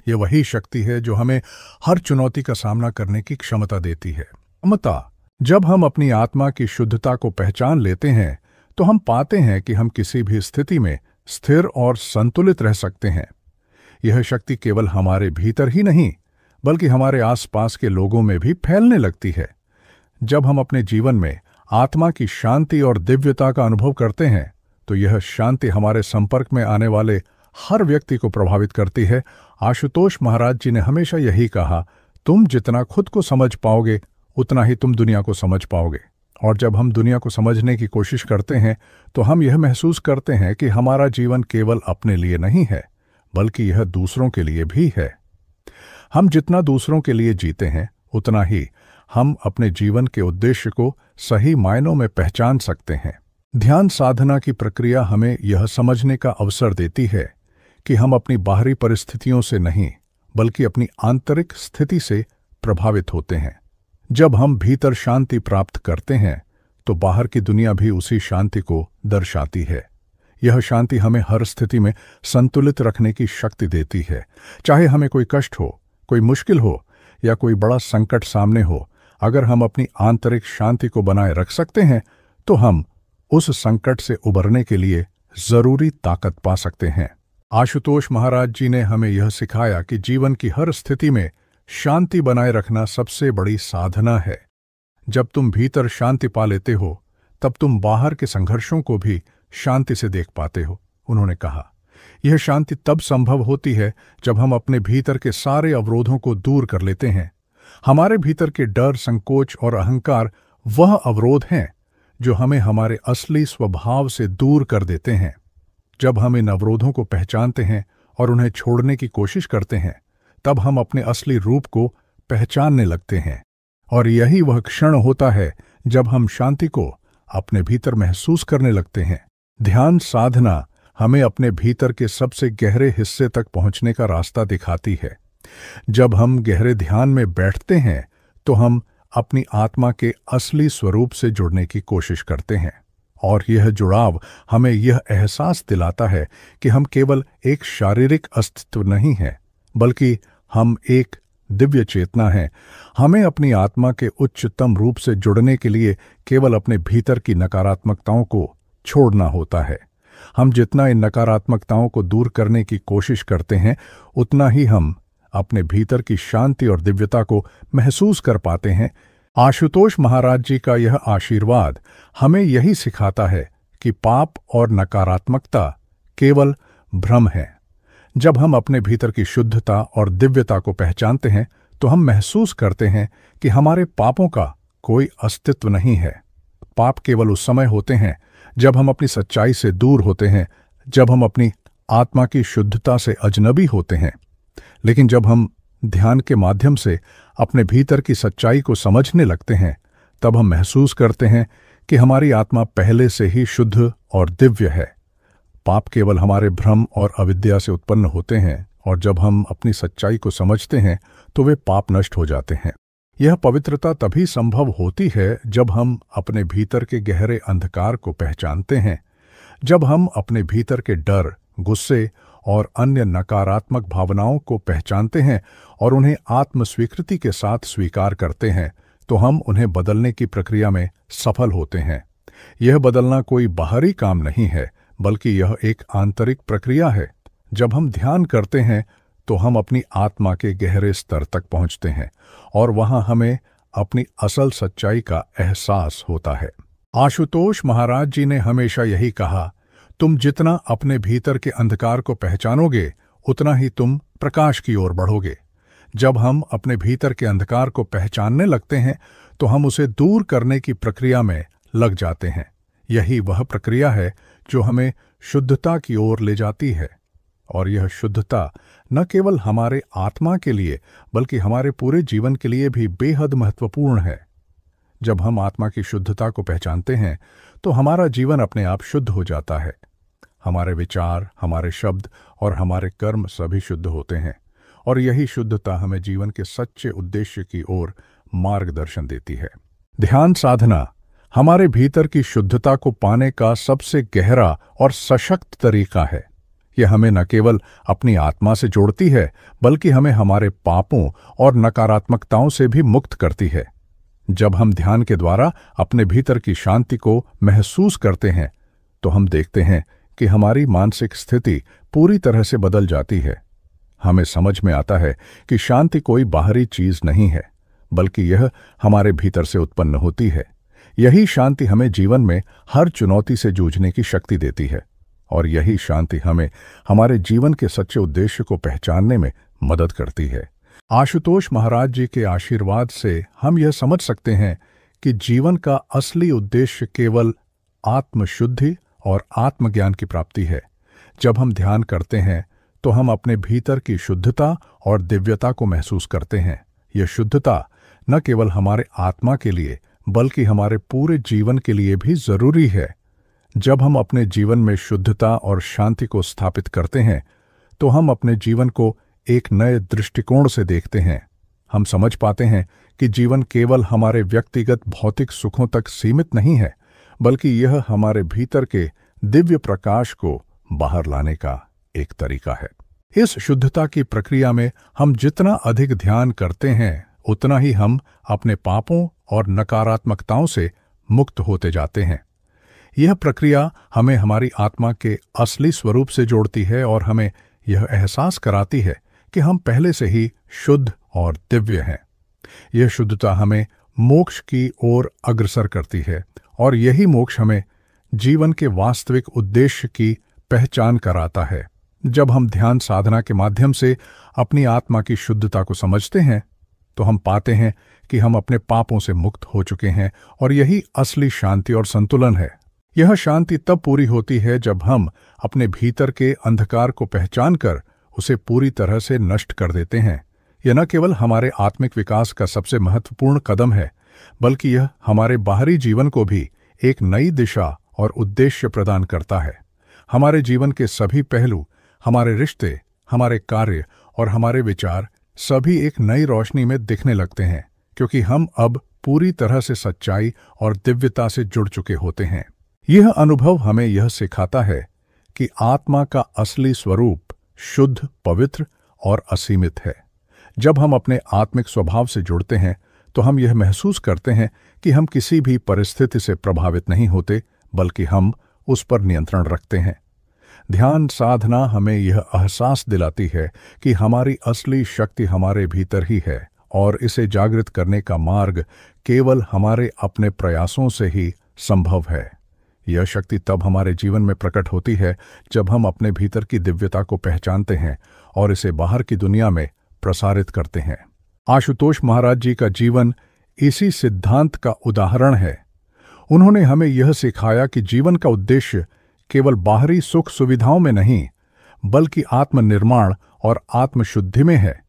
यह वही शक्ति है जो हमें हर चुनौती का सामना करने की क्षमता देती है। क्षमता, जब हम अपनी आत्मा की शुद्धता को पहचान लेते हैं तो हम पाते हैं कि हम किसी भी स्थिति में स्थिर और संतुलित रह सकते हैं। यह शक्ति केवल हमारे भीतर ही नहीं बल्कि हमारे आसपास के लोगों में भी फैलने लगती है। जब हम अपने जीवन में आत्मा की शांति और दिव्यता का अनुभव करते हैं तो यह शांति हमारे संपर्क में आने वाले हर व्यक्ति को प्रभावित करती है। आशुतोष महाराज जी ने हमेशा यही कहा, तुम जितना खुद को समझ पाओगे उतना ही तुम दुनिया को समझ पाओगे। और जब हम दुनिया को समझने की कोशिश करते हैं तो हम यह महसूस करते हैं कि हमारा जीवन केवल अपने लिए नहीं है बल्कि यह दूसरों के लिए भी है। हम जितना दूसरों के लिए जीते हैं उतना ही हम अपने जीवन के उद्देश्य को सही मायनों में पहचान सकते हैं। ध्यान साधना की प्रक्रिया हमें यह समझने का अवसर देती है कि हम अपनी बाहरी परिस्थितियों से नहीं बल्कि अपनी आंतरिक स्थिति से प्रभावित होते हैं। जब हम भीतर शांति प्राप्त करते हैं तो बाहर की दुनिया भी उसी शांति को दर्शाती है। यह शांति हमें हर स्थिति में संतुलित रखने की शक्ति देती है। चाहे हमें कोई कष्ट हो, कोई मुश्किल हो या कोई बड़ा संकट सामने हो, अगर हम अपनी आंतरिक शांति को बनाए रख सकते हैं तो हम उस संकट से उबरने के लिए जरूरी ताकत पा सकते हैं। आशुतोष महाराज जी ने हमें यह सिखाया कि जीवन की हर स्थिति में शांति बनाए रखना सबसे बड़ी साधना है। जब तुम भीतर शांति पा लेते हो तब तुम बाहर के संघर्षों को भी शांति से देख पाते हो। उन्होंने कहा, यह शांति तब संभव होती है जब हम अपने भीतर के सारे अवरोधों को दूर कर लेते हैं। हमारे भीतर के डर, संकोच और अहंकार वह अवरोध हैं जो हमें हमारे असली स्वभाव से दूर कर देते हैं। जब हम इन अवरोधों को पहचानते हैं और उन्हें छोड़ने की कोशिश करते हैं तब हम अपने असली रूप को पहचानने लगते हैं और यही वह क्षण होता है जब हम शांति को अपने भीतर महसूस करने लगते हैं। ध्यान साधना हमें अपने भीतर के सबसे गहरे हिस्से तक पहुंचने का रास्ता दिखाती है। जब हम गहरे ध्यान में बैठते हैं तो हम अपनी आत्मा के असली स्वरूप से जुड़ने की कोशिश करते हैं और यह जुड़ाव हमें यह एहसास दिलाता है कि हम केवल एक शारीरिक अस्तित्व नहीं हैं बल्कि हम एक दिव्य चेतना है। हमें अपनी आत्मा के उच्चतम रूप से जुड़ने के लिए केवल अपने भीतर की नकारात्मकताओं को छोड़ना होता है। हम जितना इन नकारात्मकताओं को दूर करने की कोशिश करते हैं उतना ही हम अपने भीतर की शांति और दिव्यता को महसूस कर पाते हैं। आशुतोष महाराज जी का यह आशीर्वाद हमें यही सिखाता है कि पाप और नकारात्मकता केवल भ्रम है। जब हम अपने भीतर की शुद्धता और दिव्यता को पहचानते हैं तो हम महसूस करते हैं कि हमारे पापों का कोई अस्तित्व नहीं है। पाप केवल उस समय होते हैं जब हम अपनी सच्चाई से दूर होते हैं, जब हम अपनी आत्मा की शुद्धता से अजनबी होते हैं। लेकिन जब हम ध्यान के माध्यम से अपने भीतर की सच्चाई को समझने लगते हैं तब हम महसूस करते हैं कि हमारी आत्मा पहले से ही शुद्ध और दिव्य है। पाप केवल हमारे भ्रम और अविद्या से उत्पन्न होते हैं और जब हम अपनी सच्चाई को समझते हैं तो वे पाप नष्ट हो जाते हैं। यह पवित्रता तभी संभव होती है जब हम अपने भीतर के गहरे अंधकार को पहचानते हैं, जब हम अपने भीतर के डर, गुस्से और अन्य नकारात्मक भावनाओं को पहचानते हैं और उन्हें आत्मस्वीकृति के साथ स्वीकार करते हैं, तो हम उन्हें बदलने की प्रक्रिया में सफल होते हैं। यह बदलना कोई बाहरी काम नहीं है, बल्कि यह एक आंतरिक प्रक्रिया है। जब हम ध्यान करते हैं तो हम अपनी आत्मा के गहरे स्तर तक पहुंचते हैं और वहां हमें अपनी असल सच्चाई का एहसास होता है। आशुतोष महाराज जी ने हमेशा यही कहा, तुम जितना अपने भीतर के अंधकार को पहचानोगे, उतना ही तुम प्रकाश की ओर बढ़ोगे। जब हम अपने भीतर के अंधकार को पहचानने लगते हैं तो हम उसे दूर करने की प्रक्रिया में लग जाते हैं। यही वह प्रक्रिया है जो हमें शुद्धता की ओर ले जाती है। और यह शुद्धता न केवल हमारे आत्मा के लिए बल्कि हमारे पूरे जीवन के लिए भी बेहद महत्वपूर्ण है। जब हम आत्मा की शुद्धता को पहचानते हैं तो हमारा जीवन अपने आप शुद्ध हो जाता है। हमारे विचार, हमारे शब्द और हमारे कर्म सभी शुद्ध होते हैं और यही शुद्धता हमें जीवन के सच्चे उद्देश्य की ओर मार्गदर्शन देती है। ध्यान साधना हमारे भीतर की शुद्धता को पाने का सबसे गहरा और सशक्त तरीका है। यह हमें न केवल अपनी आत्मा से जोड़ती है बल्कि हमें हमारे पापों और नकारात्मकताओं से भी मुक्त करती है। जब हम ध्यान के द्वारा अपने भीतर की शांति को महसूस करते हैं तो हम देखते हैं कि हमारी मानसिक स्थिति पूरी तरह से बदल जाती है। हमें समझ में आता है कि शांति कोई बाहरी चीज नहीं है, बल्कि यह हमारे भीतर से उत्पन्न होती है। यही शांति हमें जीवन में हर चुनौती से जूझने की शक्ति देती है और यही शांति हमें हमारे जीवन के सच्चे उद्देश्य को पहचानने में मदद करती है। आशुतोष महाराज जी के आशीर्वाद से हम यह समझ सकते हैं कि जीवन का असली उद्देश्य केवल आत्मशुद्धि और आत्मज्ञान की प्राप्ति है। जब हम ध्यान करते हैं तो हम अपने भीतर की शुद्धता और दिव्यता को महसूस करते हैं। यह शुद्धता न केवल हमारे आत्मा के लिए बल्कि हमारे पूरे जीवन के लिए भी जरूरी है। जब हम अपने जीवन में शुद्धता और शांति को स्थापित करते हैं तो हम अपने जीवन को एक नए दृष्टिकोण से देखते हैं। हम समझ पाते हैं कि जीवन केवल हमारे व्यक्तिगत भौतिक सुखों तक सीमित नहीं है, बल्कि यह हमारे भीतर के दिव्य प्रकाश को बाहर लाने का एक तरीका है। इस शुद्धता की प्रक्रिया में हम जितना अधिक ध्यान करते हैं, उतना ही हम अपने पापों और नकारात्मकताओं से मुक्त होते जाते हैं। यह प्रक्रिया हमें हमारी आत्मा के असली स्वरूप से जोड़ती है और हमें यह एहसास कराती है कि हम पहले से ही शुद्ध और दिव्य हैं। यह शुद्धता हमें मोक्ष की ओर अग्रसर करती है और यही मोक्ष हमें जीवन के वास्तविक उद्देश्य की पहचान कराता है। जब हम ध्यान साधना के माध्यम से अपनी आत्मा की शुद्धता को समझते हैं तो हम पाते हैं कि हम अपने पापों से मुक्त हो चुके हैं और यही असली शांति और संतुलन है। यह शांति तब पूरी होती है जब हम अपने भीतर के अंधकार को पहचानकर उसे पूरी तरह से नष्ट कर देते हैं। यह न केवल हमारे आत्मिक विकास का सबसे महत्वपूर्ण कदम है, बल्कि यह हमारे बाहरी जीवन को भी एक नई दिशा और उद्देश्य प्रदान करता है। हमारे जीवन के सभी पहलू, हमारे रिश्ते, हमारे कार्य और हमारे विचार सभी एक नई रोशनी में दिखने लगते हैं, क्योंकि हम अब पूरी तरह से सच्चाई और दिव्यता से जुड़ चुके होते हैं। यह अनुभव हमें यह सिखाता है कि आत्मा का असली स्वरूप शुद्ध, पवित्र और असीमित है। जब हम अपने आत्मिक स्वभाव से जुड़ते हैं तो हम यह महसूस करते हैं कि हम किसी भी परिस्थिति से प्रभावित नहीं होते, बल्कि हम उस पर नियंत्रण रखते हैं। ध्यान साधना हमें यह एहसास दिलाती है कि हमारी असली शक्ति हमारे भीतर ही है और इसे जागृत करने का मार्ग केवल हमारे अपने प्रयासों से ही संभव है। यह शक्ति तब हमारे जीवन में प्रकट होती है जब हम अपने भीतर की दिव्यता को पहचानते हैं और इसे बाहर की दुनिया में प्रसारित करते हैं। आशुतोष महाराज जी का जीवन इसी सिद्धांत का उदाहरण है। उन्होंने हमें यह सिखाया कि जीवन का उद्देश्य केवल बाहरी सुख सुविधाओं में नहीं, बल्कि आत्मनिर्माण और आत्मशुद्धि में है।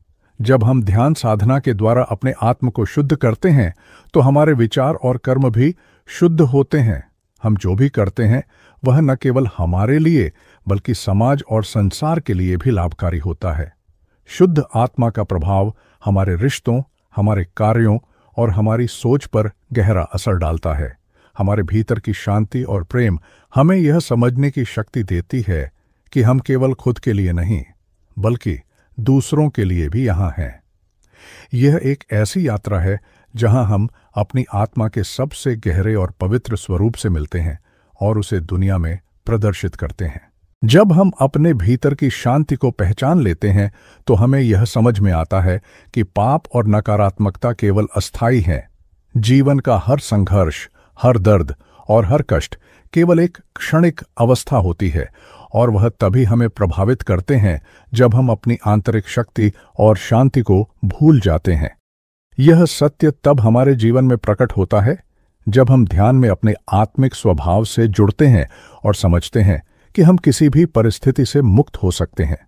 जब हम ध्यान साधना के द्वारा अपने आत्म को शुद्ध करते हैं तो हमारे विचार और कर्म भी शुद्ध होते हैं। हम जो भी करते हैं वह न केवल हमारे लिए बल्कि समाज और संसार के लिए भी लाभकारी होता है। शुद्ध आत्मा का प्रभाव हमारे रिश्तों, हमारे कार्यों और हमारी सोच पर गहरा असर डालता है। हमारे भीतर की शांति और प्रेम हमें यह समझने की शक्ति देती है कि हम केवल खुद के लिए नहीं, बल्कि दूसरों के लिए भी यहाँ हैं। यह एक ऐसी यात्रा है जहां हम अपनी आत्मा के सबसे गहरे और पवित्र स्वरूप से मिलते हैं और उसे दुनिया में प्रदर्शित करते हैं। जब हम अपने भीतर की शांति को पहचान लेते हैं तो हमें यह समझ में आता है कि पाप और नकारात्मकता केवल अस्थायी हैं। जीवन का हर संघर्ष, हर दर्द और हर कष्ट केवल एक क्षणिक अवस्था होती है और वह तभी हमें प्रभावित करते हैं जब हम अपनी आंतरिक शक्ति और शांति को भूल जाते हैं। यह सत्य तब हमारे जीवन में प्रकट होता है जब हम ध्यान में अपने आत्मिक स्वभाव से जुड़ते हैं और समझते हैं कि हम किसी भी परिस्थिति से मुक्त हो सकते हैं।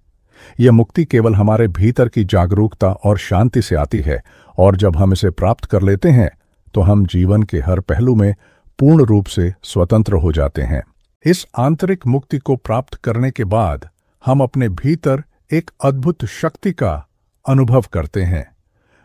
यह मुक्ति केवल हमारे भीतर की जागरूकता और शांति से आती है और जब हम इसे प्राप्त कर लेते हैं तो हम जीवन के हर पहलू में पूर्ण रूप से स्वतंत्र हो जाते हैं। इस आंतरिक मुक्ति को प्राप्त करने के बाद हम अपने भीतर एक अद्भुत शक्ति का अनुभव करते हैं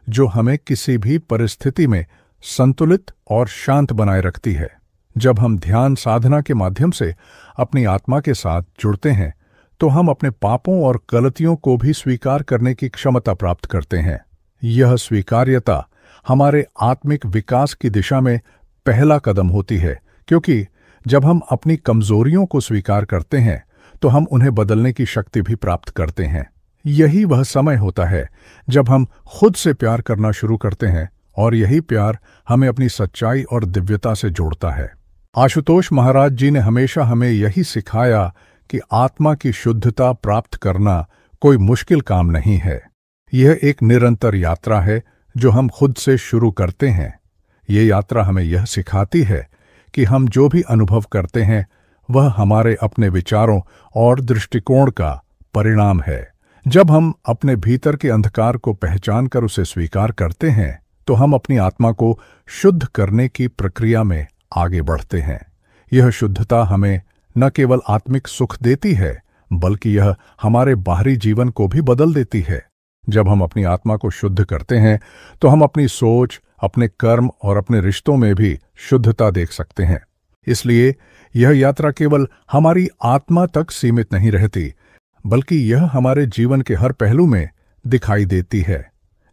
जो हमें किसी भी परिस्थिति में संतुलित और शांत बनाए रखती है। जब हम ध्यान साधना के माध्यम से अपनी आत्मा के साथ जुड़ते हैं तो हम अपने पापों और गलतियों को भी स्वीकार करने की क्षमता प्राप्त करते हैं। यह स्वीकार्यता हमारे आत्मिक विकास की दिशा में पहला कदम होती है, क्योंकि जब हम अपनी कमजोरियों को स्वीकार करते हैं तो हम उन्हें बदलने की शक्ति भी प्राप्त करते हैं। यही वह समय होता है जब हम खुद से प्यार करना शुरू करते हैं और यही प्यार हमें अपनी सच्चाई और दिव्यता से जोड़ता है। आशुतोष महाराज जी ने हमेशा हमें यही सिखाया कि आत्मा की शुद्धता प्राप्त करना कोई मुश्किल काम नहीं है। यह एक निरंतर यात्रा है जो हम खुद से शुरू करते हैं। ये यात्रा हमें यह सिखाती है कि हम जो भी अनुभव करते हैं वह हमारे अपने विचारों और दृष्टिकोण का परिणाम है। जब हम अपने भीतर के अंधकार को पहचान कर उसे स्वीकार करते हैं तो हम अपनी आत्मा को शुद्ध करने की प्रक्रिया में आगे बढ़ते हैं। यह शुद्धता हमें न केवल आत्मिक सुख देती है बल्कि यह हमारे बाहरी जीवन को भी बदल देती है। जब हम अपनी आत्मा को शुद्ध करते हैं तो हम अपनी सोच, अपने कर्म और अपने रिश्तों में भी शुद्धता देख सकते हैं। इसलिए यह यात्रा केवल हमारी आत्मा तक सीमित नहीं रहती बल्कि यह हमारे जीवन के हर पहलू में दिखाई देती है।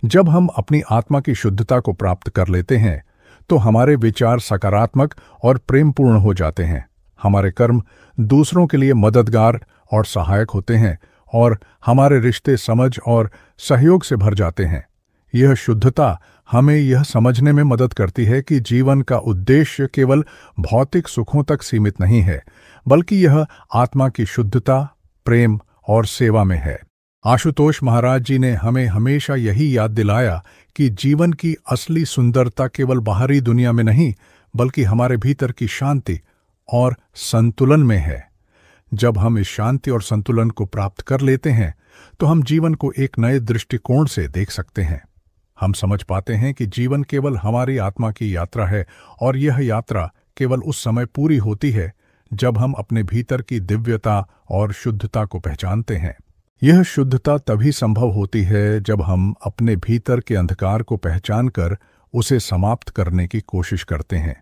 जब हम अपनी आत्मा की शुद्धता को प्राप्त कर लेते हैं तो हमारे विचार सकारात्मक और प्रेमपूर्ण हो जाते हैं। हमारे कर्म दूसरों के लिए मददगार और सहायक होते हैं और हमारे रिश्ते समझ और सहयोग से भर जाते हैं। यह शुद्धता हमें यह समझने में मदद करती है कि जीवन का उद्देश्य केवल भौतिक सुखों तक सीमित नहीं है बल्कि यह आत्मा की शुद्धता, प्रेम और सेवा में है। आशुतोष महाराज जी ने हमें हमेशा यही याद दिलाया कि जीवन की असली सुंदरता केवल बाहरी दुनिया में नहीं बल्कि हमारे भीतर की शांति और संतुलन में है। जब हम इस शांति और संतुलन को प्राप्त कर लेते हैं तो हम जीवन को एक नए दृष्टिकोण से देख सकते हैं। हम समझ पाते हैं कि जीवन केवल हमारी आत्मा की यात्रा है और यह यात्रा केवल उस समय पूरी होती है जब हम अपने भीतर की दिव्यता और शुद्धता को पहचानते हैं। यह शुद्धता तभी संभव होती है जब हम अपने भीतर के अंधकार को पहचानकर उसे समाप्त करने की कोशिश करते हैं।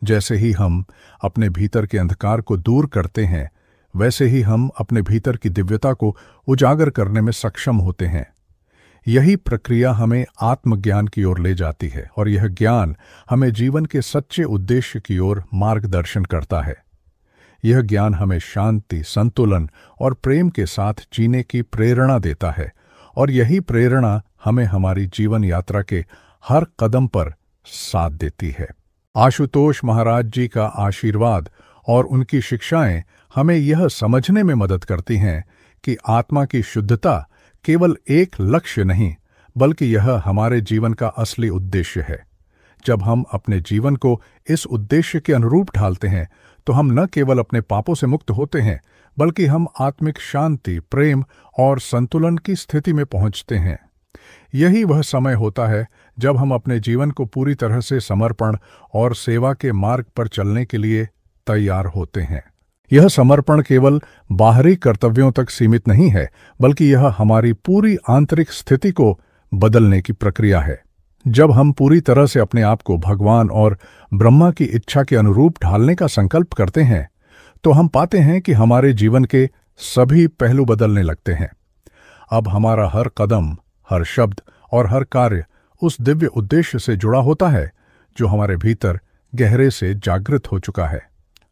जैसे ही हम अपने भीतर के अंधकार को दूर करते हैं वैसे ही हम अपने भीतर की दिव्यता को उजागर करने में सक्षम होते हैं। यही प्रक्रिया हमें आत्मज्ञान की ओर ले जाती है और यह ज्ञान हमें जीवन के सच्चे उद्देश्य की ओर मार्गदर्शन करता है। यह ज्ञान हमें शांति, संतुलन और प्रेम के साथ जीने की प्रेरणा देता है और यही प्रेरणा हमें हमारी जीवन यात्रा के हर कदम पर साथ देती है। आशुतोष महाराज जी का आशीर्वाद और उनकी शिक्षाएं हमें यह समझने में मदद करती हैं कि आत्मा की शुद्धता केवल एक लक्ष्य नहीं बल्कि यह हमारे जीवन का असली उद्देश्य है। जब हम अपने जीवन को इस उद्देश्य के अनुरूप ढालते हैं तो हम न केवल अपने पापों से मुक्त होते हैं बल्कि हम आत्मिक शांति, प्रेम और संतुलन की स्थिति में पहुंचते हैं। यही वह समय होता है जब हम अपने जीवन को पूरी तरह से समर्पण और सेवा के मार्ग पर चलने के लिए तैयार होते हैं। यह समर्पण केवल बाहरी कर्तव्यों तक सीमित नहीं है बल्कि यह हमारी पूरी आंतरिक स्थिति को बदलने की प्रक्रिया है। जब हम पूरी तरह से अपने आप को भगवान और ब्रह्मा की इच्छा के अनुरूप ढालने का संकल्प करते हैं तो हम पाते हैं कि हमारे जीवन के सभी पहलू बदलने लगते हैं। अब हमारा हर कदम, हर शब्द और हर कार्य उस दिव्य उद्देश्य से जुड़ा होता है जो हमारे भीतर गहरे से जागृत हो चुका है।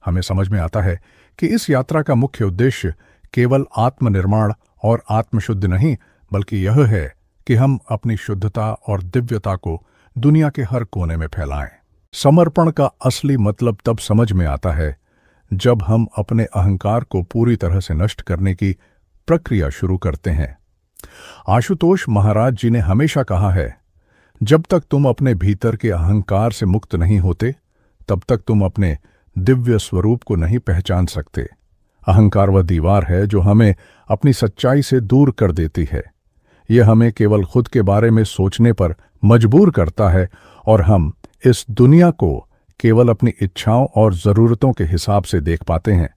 हमें समझ में आता है कि इस यात्रा का मुख्य उद्देश्य केवल आत्मनिर्माण और आत्मशुद्धि नहीं, बल्कि यह है कि हम अपनी शुद्धता और दिव्यता को दुनिया के हर कोने में फैलाएं। समर्पण का असली मतलब तब समझ में आता है जब हम अपने अहंकार को पूरी तरह से नष्ट करने की प्रक्रिया शुरू करते हैं। आशुतोष महाराज जी ने हमेशा कहा है, जब तक तुम अपने भीतर के अहंकार से मुक्त नहीं होते, तब तक तुम अपने दिव्य स्वरूप को नहीं पहचान सकते। अहंकार वह दीवार है जो हमें अपनी सच्चाई से दूर कर देती है। यह हमें केवल खुद के बारे में सोचने पर मजबूर करता है और हम इस दुनिया को केवल अपनी इच्छाओं और ज़रूरतों के हिसाब से देख पाते हैं।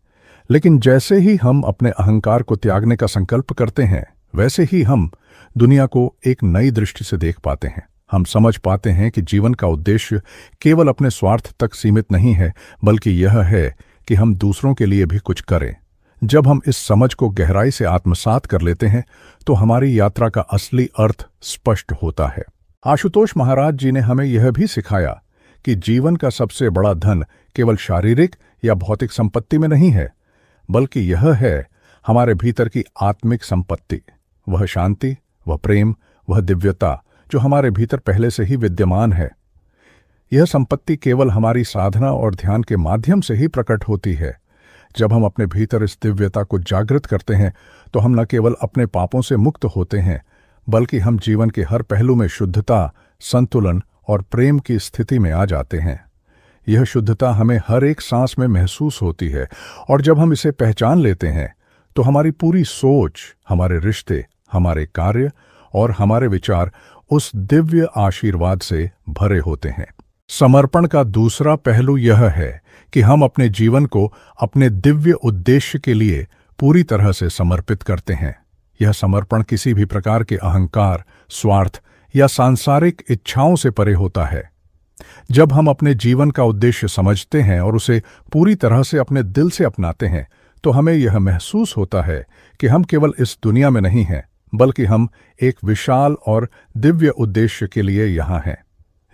लेकिन जैसे ही हम अपने अहंकार को त्यागने का संकल्प करते हैं, वैसे ही हम दुनिया को एक नई दृष्टि से देख पाते हैं। हम समझ पाते हैं कि जीवन का उद्देश्य केवल अपने स्वार्थ तक सीमित नहीं है, बल्कि यह है कि हम दूसरों के लिए भी कुछ करें। जब हम इस समझ को गहराई से आत्मसात कर लेते हैं, तो हमारी यात्रा का असली अर्थ स्पष्ट होता है। आशुतोष महाराज जी ने हमें यह भी सिखाया कि जीवन का सबसे बड़ा धन केवल शारीरिक या भौतिक संपत्ति में नहीं है, बल्कि यह है हमारे भीतर की आत्मिक संपत्ति, वह शांति, वह प्रेम, वह दिव्यता जो हमारे भीतर पहले से ही विद्यमान है। यह संपत्ति केवल हमारी साधना और ध्यान के माध्यम से ही प्रकट होती है। जब हम अपने भीतर इस दिव्यता को जागृत करते हैं, तो हम न केवल अपने पापों से मुक्त होते हैं, बल्कि हम जीवन के हर पहलू में शुद्धता, संतुलन और प्रेम की स्थिति में आ जाते हैं। यह शुद्धता हमें हर एक सांस में महसूस होती है, और जब हम इसे पहचान लेते हैं, तो हमारी पूरी सोच, हमारे रिश्ते, हमारे कार्य और हमारे विचार उस दिव्य आशीर्वाद से भरे होते हैं। समर्पण का दूसरा पहलू यह है कि हम अपने जीवन को अपने दिव्य उद्देश्य के लिए पूरी तरह से समर्पित करते हैं। यह समर्पण किसी भी प्रकार के अहंकार, स्वार्थ या सांसारिक इच्छाओं से परे होता है। जब हम अपने जीवन का उद्देश्य समझते हैं और उसे पूरी तरह से अपने दिल से अपनाते हैं, तो हमें यह महसूस होता है कि हम केवल इस दुनिया में नहीं हैं, बल्कि हम एक विशाल और दिव्य उद्देश्य के लिए यहाँ हैं।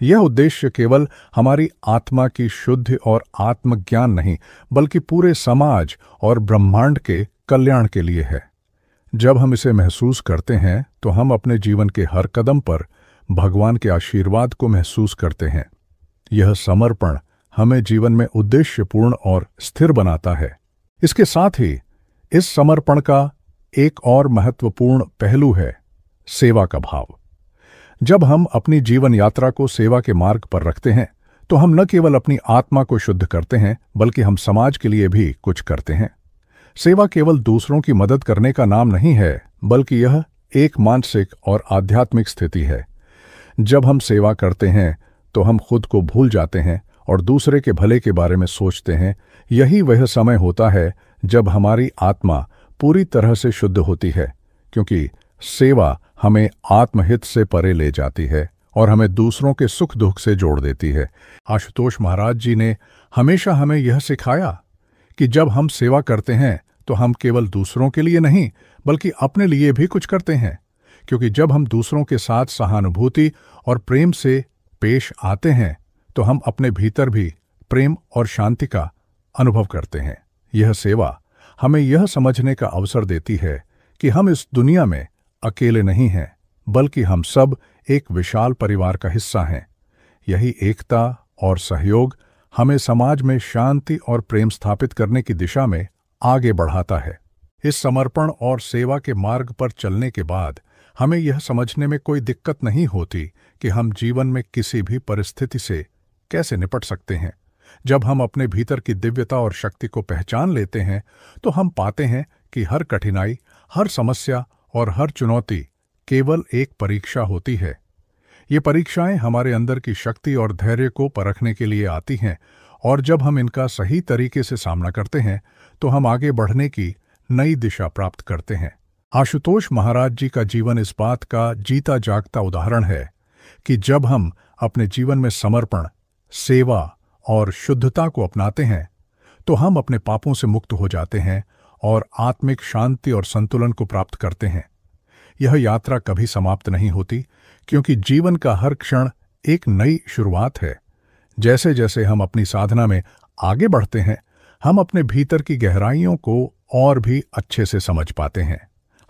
यह उद्देश्य केवल हमारी आत्मा की शुद्धि और आत्मज्ञान नहीं, बल्कि पूरे समाज और ब्रह्मांड के कल्याण के लिए है। जब हम इसे महसूस करते हैं, तो हम अपने जीवन के हर कदम पर भगवान के आशीर्वाद को महसूस करते हैं। यह समर्पण हमें जीवन में उद्देश्यपूर्ण और स्थिर बनाता है। इसके साथ ही इस समर्पण का एक और महत्वपूर्ण पहलू है सेवा का भाव। जब हम अपनी जीवन यात्रा को सेवा के मार्ग पर रखते हैं, तो हम न केवल अपनी आत्मा को शुद्ध करते हैं, बल्कि हम समाज के लिए भी कुछ करते हैं। सेवा केवल दूसरों की मदद करने का नाम नहीं है, बल्कि यह एक मानसिक और आध्यात्मिक स्थिति है। जब हम सेवा करते हैं, तो हम खुद को भूल जाते हैं और दूसरे के भले के बारे में सोचते हैं। यही वह समय होता है जब हमारी आत्मा पूरी तरह से शुद्ध होती है, क्योंकि सेवा हमें आत्महित से परे ले जाती है और हमें दूसरों के सुख दुख से जोड़ देती है। आशुतोष महाराज जी ने हमेशा हमें यह सिखाया कि जब हम सेवा करते हैं, तो हम केवल दूसरों के लिए नहीं, बल्कि अपने लिए भी कुछ करते हैं, क्योंकि जब हम दूसरों के साथ सहानुभूति और प्रेम से पेश आते हैं, तो हम अपने भीतर भी प्रेम और शांति का अनुभव करते हैं। यह सेवा हमें यह समझने का अवसर देती है कि हम इस दुनिया में अकेले नहीं हैं, बल्कि हम सब एक विशाल परिवार का हिस्सा हैं। यही एकता और सहयोग हमें समाज में शांति और प्रेम स्थापित करने की दिशा में आगे बढ़ाता है। इस समर्पण और सेवा के मार्ग पर चलने के बाद हमें यह समझने में कोई दिक्कत नहीं होती कि हम जीवन में किसी भी परिस्थिति से कैसे निपट सकते हैं। जब हम अपने भीतर की दिव्यता और शक्ति को पहचान लेते हैं, तो हम पाते हैं कि हर कठिनाई, हर समस्या और हर चुनौती केवल एक परीक्षा होती है। ये परीक्षाएं हमारे अंदर की शक्ति और धैर्य को परखने के लिए आती हैं, और जब हम इनका सही तरीके से सामना करते हैं, तो हम आगे बढ़ने की नई दिशा प्राप्त करते हैं। आशुतोष महाराज जी का जीवन इस बात का जीता जागता उदाहरण है कि जब हम अपने जीवन में समर्पण, सेवा और शुद्धता को अपनाते हैं, तो हम अपने पापों से मुक्त हो जाते हैं और आत्मिक शांति और संतुलन को प्राप्त करते हैं। यह यात्रा कभी समाप्त नहीं होती, क्योंकि जीवन का हर क्षण एक नई शुरुआत है। जैसे जैसे हम अपनी साधना में आगे बढ़ते हैं, हम अपने भीतर की गहराइयों को और भी अच्छे से समझ पाते हैं।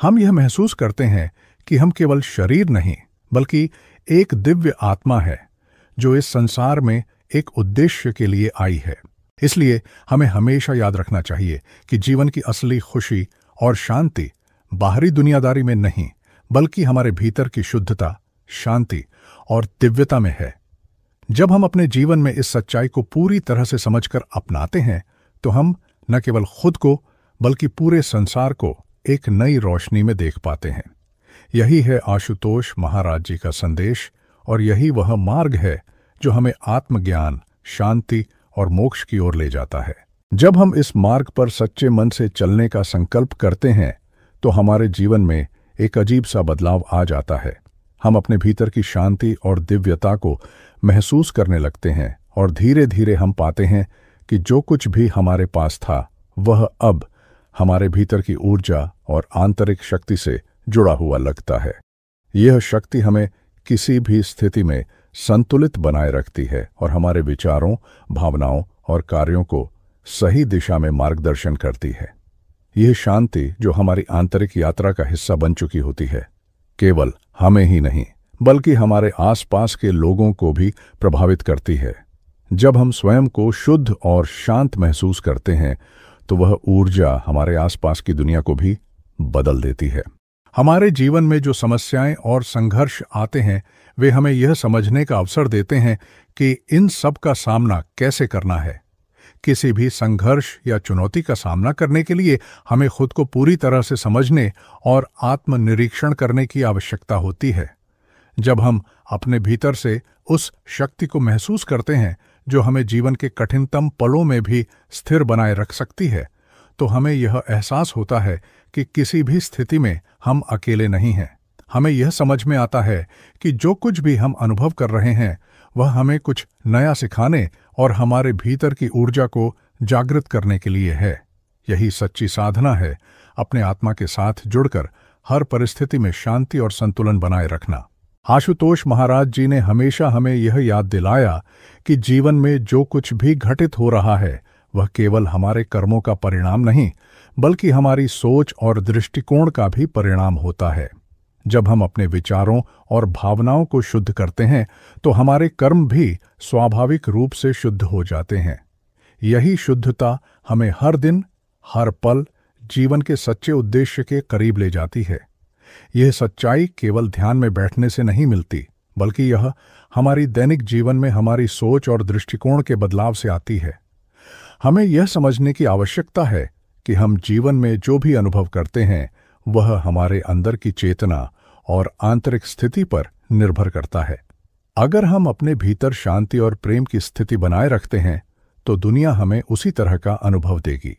हम यह महसूस करते हैं कि हम केवल शरीर नहीं, बल्कि एक दिव्य आत्मा है जो इस संसार में एक उद्देश्य के लिए आई है। इसलिए हमें हमेशा याद रखना चाहिए कि जीवन की असली खुशी और शांति बाहरी दुनियादारी में नहीं, बल्कि हमारे भीतर की शुद्धता, शांति और दिव्यता में है। जब हम अपने जीवन में इस सच्चाई को पूरी तरह से समझकर अपनाते हैं, तो हम न केवल खुद को बल्कि पूरे संसार को एक नई रोशनी में देख पाते हैं। यही है आशुतोष महाराज जी का संदेश, और यही वह मार्ग है जो हमें आत्मज्ञान, शांति और मोक्ष की ओर ले जाता है। जब हम इस मार्ग पर सच्चे मन से चलने का संकल्प करते हैं, तो हमारे जीवन में एक अजीब सा बदलाव आ जाता है। हम अपने भीतर की शांति और दिव्यता को महसूस करने लगते हैं, और धीरे धीरे हम पाते हैं कि जो कुछ भी हमारे पास था, वह अब हमारे भीतर की ऊर्जा और आंतरिक शक्ति से जुड़ा हुआ लगता है। यह शक्ति हमें किसी भी स्थिति में संतुलित बनाए रखती है और हमारे विचारों, भावनाओं और कार्यों को सही दिशा में मार्गदर्शन करती है। यह शांति जो हमारी आंतरिक यात्रा का हिस्सा बन चुकी होती है, केवल हमें ही नहीं बल्कि हमारे आसपास के लोगों को भी प्रभावित करती है। जब हम स्वयं को शुद्ध और शांत महसूस करते हैं, तो वह ऊर्जा हमारे आसपास की दुनिया को भी बदल देती है। हमारे जीवन में जो समस्याएं और संघर्ष आते हैं, वे हमें यह समझने का अवसर देते हैं कि इन सब का सामना कैसे करना है। किसी भी संघर्ष या चुनौती का सामना करने के लिए हमें खुद को पूरी तरह से समझने और आत्मनिरीक्षण करने की आवश्यकता होती है। जब हम अपने भीतर से उस शक्ति को महसूस करते हैं जो हमें जीवन के कठिनतम पलों में भी स्थिर बनाए रख सकती है, तो हमें यह एहसास होता है कि किसी भी स्थिति में हम अकेले नहीं हैं। हमें यह समझ में आता है कि जो कुछ भी हम अनुभव कर रहे हैं, वह हमें कुछ नया सिखाने और हमारे भीतर की ऊर्जा को जागृत करने के लिए है। यही सच्ची साधना है, अपने आत्मा के साथ जुड़कर हर परिस्थिति में शांति और संतुलन बनाए रखना। आशुतोष महाराज जी ने हमेशा हमें यह याद दिलाया कि जीवन में जो कुछ भी घटित हो रहा है, वह केवल हमारे कर्मों का परिणाम नहीं, बल्कि हमारी सोच और दृष्टिकोण का भी परिणाम होता है। जब हम अपने विचारों और भावनाओं को शुद्ध करते हैं, तो हमारे कर्म भी स्वाभाविक रूप से शुद्ध हो जाते हैं। यही शुद्धता हमें हर दिन, हर पल जीवन के सच्चे उद्देश्य के करीब ले जाती है। यह सच्चाई केवल ध्यान में बैठने से नहीं मिलती, बल्कि यह हमारी दैनिक जीवन में हमारी सोच और दृष्टिकोण के बदलाव से आती है। हमें यह समझने की आवश्यकता है कि हम जीवन में जो भी अनुभव करते हैं, वह हमारे अंदर की चेतना और आंतरिक स्थिति पर निर्भर करता है। अगर हम अपने भीतर शांति और प्रेम की स्थिति बनाए रखते हैं, तो दुनिया हमें उसी तरह का अनुभव देगी।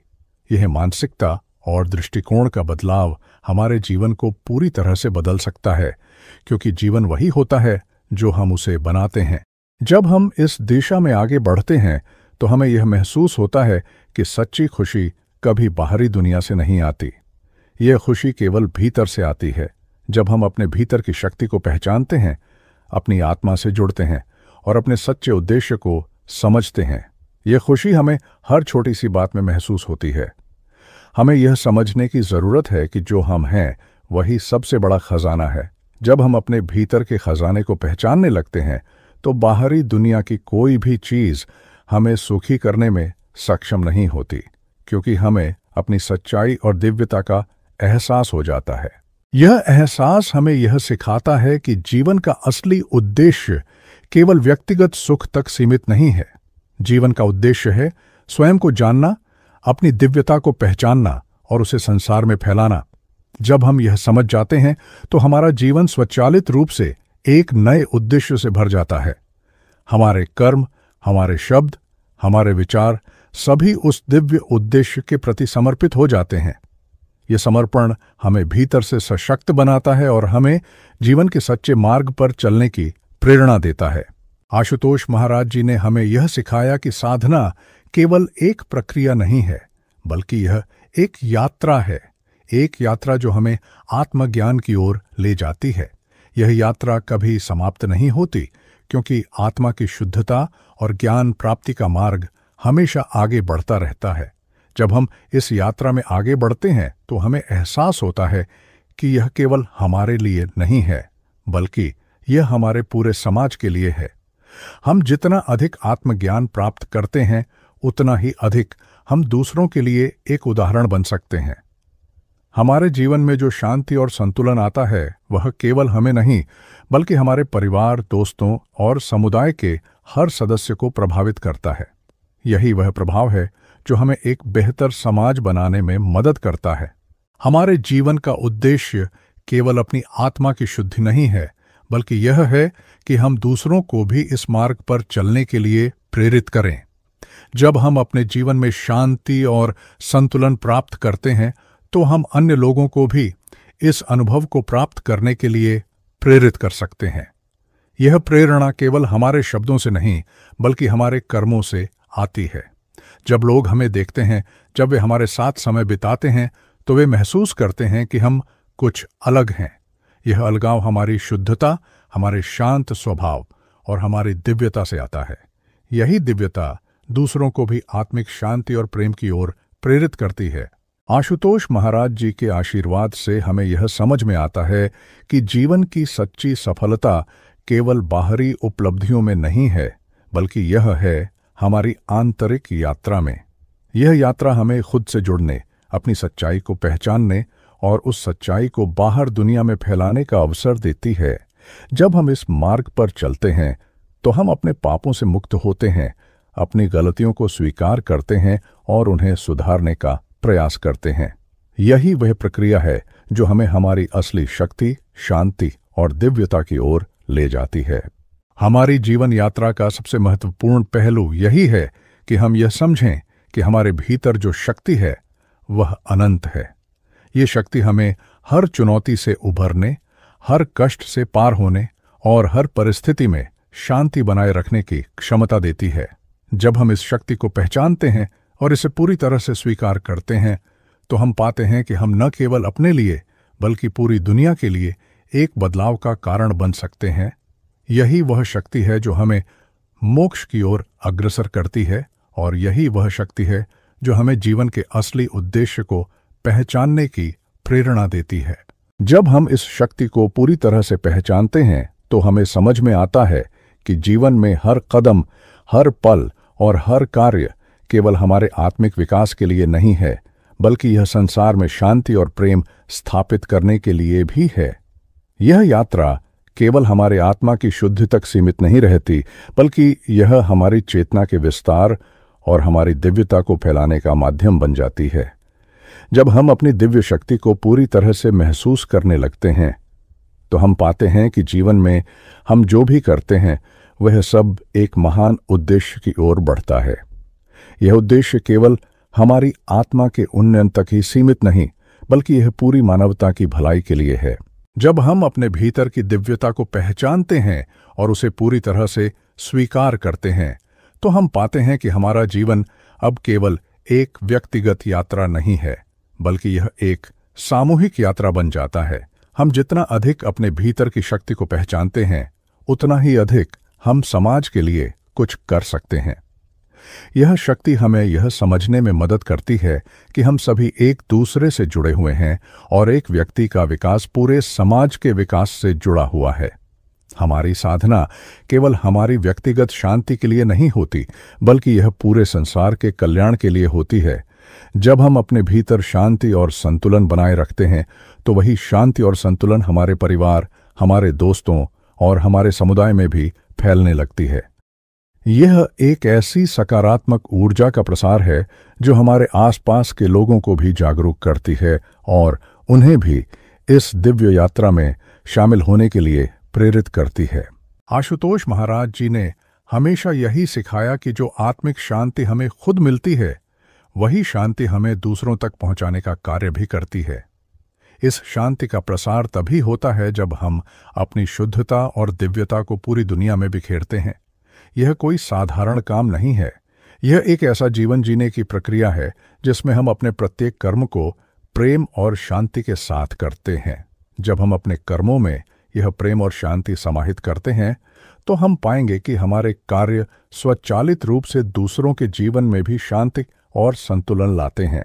यह मानसिकता और दृष्टिकोण का बदलाव हमारे जीवन को पूरी तरह से बदल सकता है, क्योंकि जीवन वही होता है जो हम उसे बनाते हैं। जब हम इस दिशा में आगे बढ़ते हैं, तो हमें यह महसूस होता है कि सच्ची खुशी कभी बाहरी दुनिया से नहीं आती। यह खुशी केवल भीतर से आती है। जब हम अपने भीतर की शक्ति को पहचानते हैं, अपनी आत्मा से जुड़ते हैं और अपने सच्चे उद्देश्य को समझते हैं, यह खुशी हमें हर छोटी सी बात में महसूस होती है। हमें यह समझने की ज़रूरत है कि जो हम हैं, वही सबसे बड़ा खजाना है। जब हम अपने भीतर के खजाने को पहचानने लगते हैं, तो बाहरी दुनिया की कोई भी चीज़ हमें सुखी करने में सक्षम नहीं होती, क्योंकि हमें अपनी सच्चाई और दिव्यता का एहसास हो जाता है। यह एहसास हमें यह सिखाता है कि जीवन का असली उद्देश्य केवल व्यक्तिगत सुख तक सीमित नहीं है। जीवन का उद्देश्य है स्वयं को जानना, अपनी दिव्यता को पहचानना और उसे संसार में फैलाना। जब हम यह समझ जाते हैं, तो हमारा जीवन स्वचालित रूप से एक नए उद्देश्य से भर जाता है। हमारे कर्म, हमारे शब्द, हमारे विचार सभी उस दिव्य उद्देश्य के प्रति समर्पित हो जाते हैं। यह समर्पण हमें भीतर से सशक्त बनाता है और हमें जीवन के सच्चे मार्ग पर चलने की प्रेरणा देता है। आशुतोष महाराज जी ने हमें यह सिखाया कि साधना केवल एक प्रक्रिया नहीं है, बल्कि यह एक यात्रा है। एक यात्रा जो हमें आत्मज्ञान की ओर ले जाती है। यह यात्रा कभी समाप्त नहीं होती, क्योंकि आत्मा की शुद्धता और ज्ञान प्राप्ति का मार्ग हमेशा आगे बढ़ता रहता है। जब हम इस यात्रा में आगे बढ़ते हैं तो हमें एहसास होता है कि यह केवल हमारे लिए नहीं है, बल्कि यह हमारे पूरे समाज के लिए है। हम जितना अधिक आत्मज्ञान प्राप्त करते हैं, उतना ही अधिक हम दूसरों के लिए एक उदाहरण बन सकते हैं। हमारे जीवन में जो शांति और संतुलन आता है, वह केवल हमें नहीं, बल्कि हमारे परिवार, दोस्तों और समुदाय के हर सदस्य को प्रभावित करता है। यही वह प्रभाव है जो हमें एक बेहतर समाज बनाने में मदद करता है। हमारे जीवन का उद्देश्य केवल अपनी आत्मा की शुद्धि नहीं है, बल्कि यह है कि हम दूसरों को भी इस मार्ग पर चलने के लिए प्रेरित करें। जब हम अपने जीवन में शांति और संतुलन प्राप्त करते हैं, तो हम अन्य लोगों को भी इस अनुभव को प्राप्त करने के लिए प्रेरित कर सकते हैं। यह प्रेरणा केवल हमारे शब्दों से नहीं, बल्कि हमारे कर्मों से आती है। जब लोग हमें देखते हैं, जब वे हमारे साथ समय बिताते हैं, तो वे महसूस करते हैं कि हम कुछ अलग हैं। यह अलगाव हमारी शुद्धता, हमारे शांत स्वभाव और हमारी दिव्यता से आता है। यही दिव्यता दूसरों को भी आत्मिक शांति और प्रेम की ओर प्रेरित करती है। आशुतोष महाराज जी के आशीर्वाद से हमें यह समझ में आता है कि जीवन की सच्ची सफलता केवल बाहरी उपलब्धियों में नहीं है, बल्कि यह है हमारी आंतरिक यात्रा में। यह यात्रा हमें खुद से जुड़ने, अपनी सच्चाई को पहचानने और उस सच्चाई को बाहर दुनिया में फैलाने का अवसर देती है। जब हम इस मार्ग पर चलते हैं, तो हम अपने पापों से मुक्त होते हैं, अपनी गलतियों को स्वीकार करते हैं और उन्हें सुधारने का प्रयास करते हैं। यही वह प्रक्रिया है जो हमें हमारी असली शक्ति, शांति और दिव्यता की ओर ले जाती है। हमारी जीवन यात्रा का सबसे महत्वपूर्ण पहलू यही है कि हम यह समझें कि हमारे भीतर जो शक्ति है, वह अनंत है। ये शक्ति हमें हर चुनौती से उभरने, हर कष्ट से पार होने और हर परिस्थिति में शांति बनाए रखने की क्षमता देती है। जब हम इस शक्ति को पहचानते हैं और इसे पूरी तरह से स्वीकार करते हैं, तो हम पाते हैं कि हम न केवल अपने लिए, बल्कि पूरी दुनिया के लिए एक बदलाव का कारण बन सकते हैं। यही वह शक्ति है जो हमें मोक्ष की ओर अग्रसर करती है, और यही वह शक्ति है जो हमें जीवन के असली उद्देश्य को पहचानने की प्रेरणा देती है। जब हम इस शक्ति को पूरी तरह से पहचानते हैं, तो हमें समझ में आता है कि जीवन में हर कदम, हर पल और हर कार्य केवल हमारे आत्मिक विकास के लिए नहीं है, बल्कि यह संसार में शांति और प्रेम स्थापित करने के लिए भी है। यह यात्रा केवल हमारे आत्मा की शुद्धि तक सीमित नहीं रहती, बल्कि यह हमारी चेतना के विस्तार और हमारी दिव्यता को फैलाने का माध्यम बन जाती है। जब हम अपनी दिव्य शक्ति को पूरी तरह से महसूस करने लगते हैं, तो हम पाते हैं कि जीवन में हम जो भी करते हैं, वह सब एक महान उद्देश्य की ओर बढ़ता है। यह उद्देश्य केवल हमारी आत्मा के उन्नयन तक ही सीमित नहीं, बल्कि यह पूरी मानवता की भलाई के लिए है। जब हम अपने भीतर की दिव्यता को पहचानते हैं और उसे पूरी तरह से स्वीकार करते हैं, तो हम पाते हैं कि हमारा जीवन अब केवल एक व्यक्तिगत यात्रा नहीं है, बल्कि यह एक सामूहिक यात्रा बन जाता है। हम जितना अधिक अपने भीतर की शक्ति को पहचानते हैं, उतना ही अधिक हम समाज के लिए कुछ कर सकते हैं। यह शक्ति हमें यह समझने में मदद करती है कि हम सभी एक दूसरे से जुड़े हुए हैं और एक व्यक्ति का विकास पूरे समाज के विकास से जुड़ा हुआ है। हमारी साधना केवल हमारी व्यक्तिगत शांति के लिए नहीं होती, बल्कि यह पूरे संसार के कल्याण के लिए होती है। जब हम अपने भीतर शांति और संतुलन बनाए रखते हैं, तो वही शांति और संतुलन हमारे परिवार, हमारे दोस्तों और हमारे समुदाय में भी फैलने लगती है। यह एक ऐसी सकारात्मक ऊर्जा का प्रसार है जो हमारे आसपास के लोगों को भी जागरूक करती है और उन्हें भी इस दिव्य यात्रा में शामिल होने के लिए प्रेरित करती है। आशुतोष महाराज जी ने हमेशा यही सिखाया कि जो आत्मिक शांति हमें खुद मिलती है, वही शांति हमें दूसरों तक पहुंचाने का कार्य भी करती है। इस शांति का प्रसार तभी होता है जब हम अपनी शुद्धता और दिव्यता को पूरी दुनिया में बिखेरते हैं। यह कोई साधारण काम नहीं है। यह एक ऐसा जीवन जीने की प्रक्रिया है जिसमें हम अपने प्रत्येक कर्म को प्रेम और शांति के साथ करते हैं। जब हम अपने कर्मों में यह प्रेम और शांति समाहित करते हैं तो हम पाएंगे कि हमारे कार्य स्वचालित रूप से दूसरों के जीवन में भी शांति और संतुलन लाते हैं।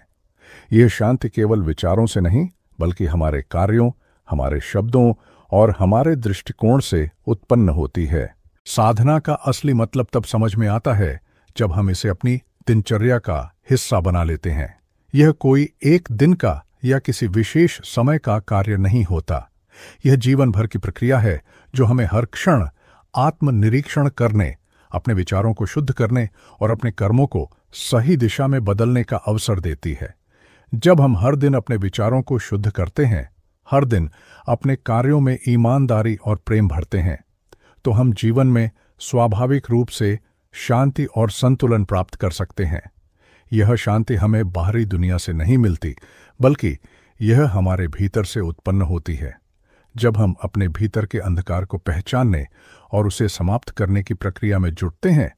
यह शांति केवल विचारों से नहीं बल्कि हमारे कार्यों, हमारे शब्दों और हमारे दृष्टिकोण से उत्पन्न होती है। साधना का असली मतलब तब समझ में आता है जब हम इसे अपनी दिनचर्या का हिस्सा बना लेते हैं। यह कोई एक दिन का या किसी विशेष समय का कार्य नहीं होता। यह जीवन भर की प्रक्रिया है जो हमें हर क्षण आत्मनिरीक्षण करने, अपने विचारों को शुद्ध करने और अपने कर्मों को सही दिशा में बदलने का अवसर देती है। जब हम हर दिन अपने विचारों को शुद्ध करते हैं, हर दिन अपने कार्यों में ईमानदारी और प्रेम भरते हैं, तो हम जीवन में स्वाभाविक रूप से शांति और संतुलन प्राप्त कर सकते हैं। यह शांति हमें बाहरी दुनिया से नहीं मिलती, बल्कि यह हमारे भीतर से उत्पन्न होती है। जब हम अपने भीतर के अंधकार को पहचानने और उसे समाप्त करने की प्रक्रिया में जुटते हैं,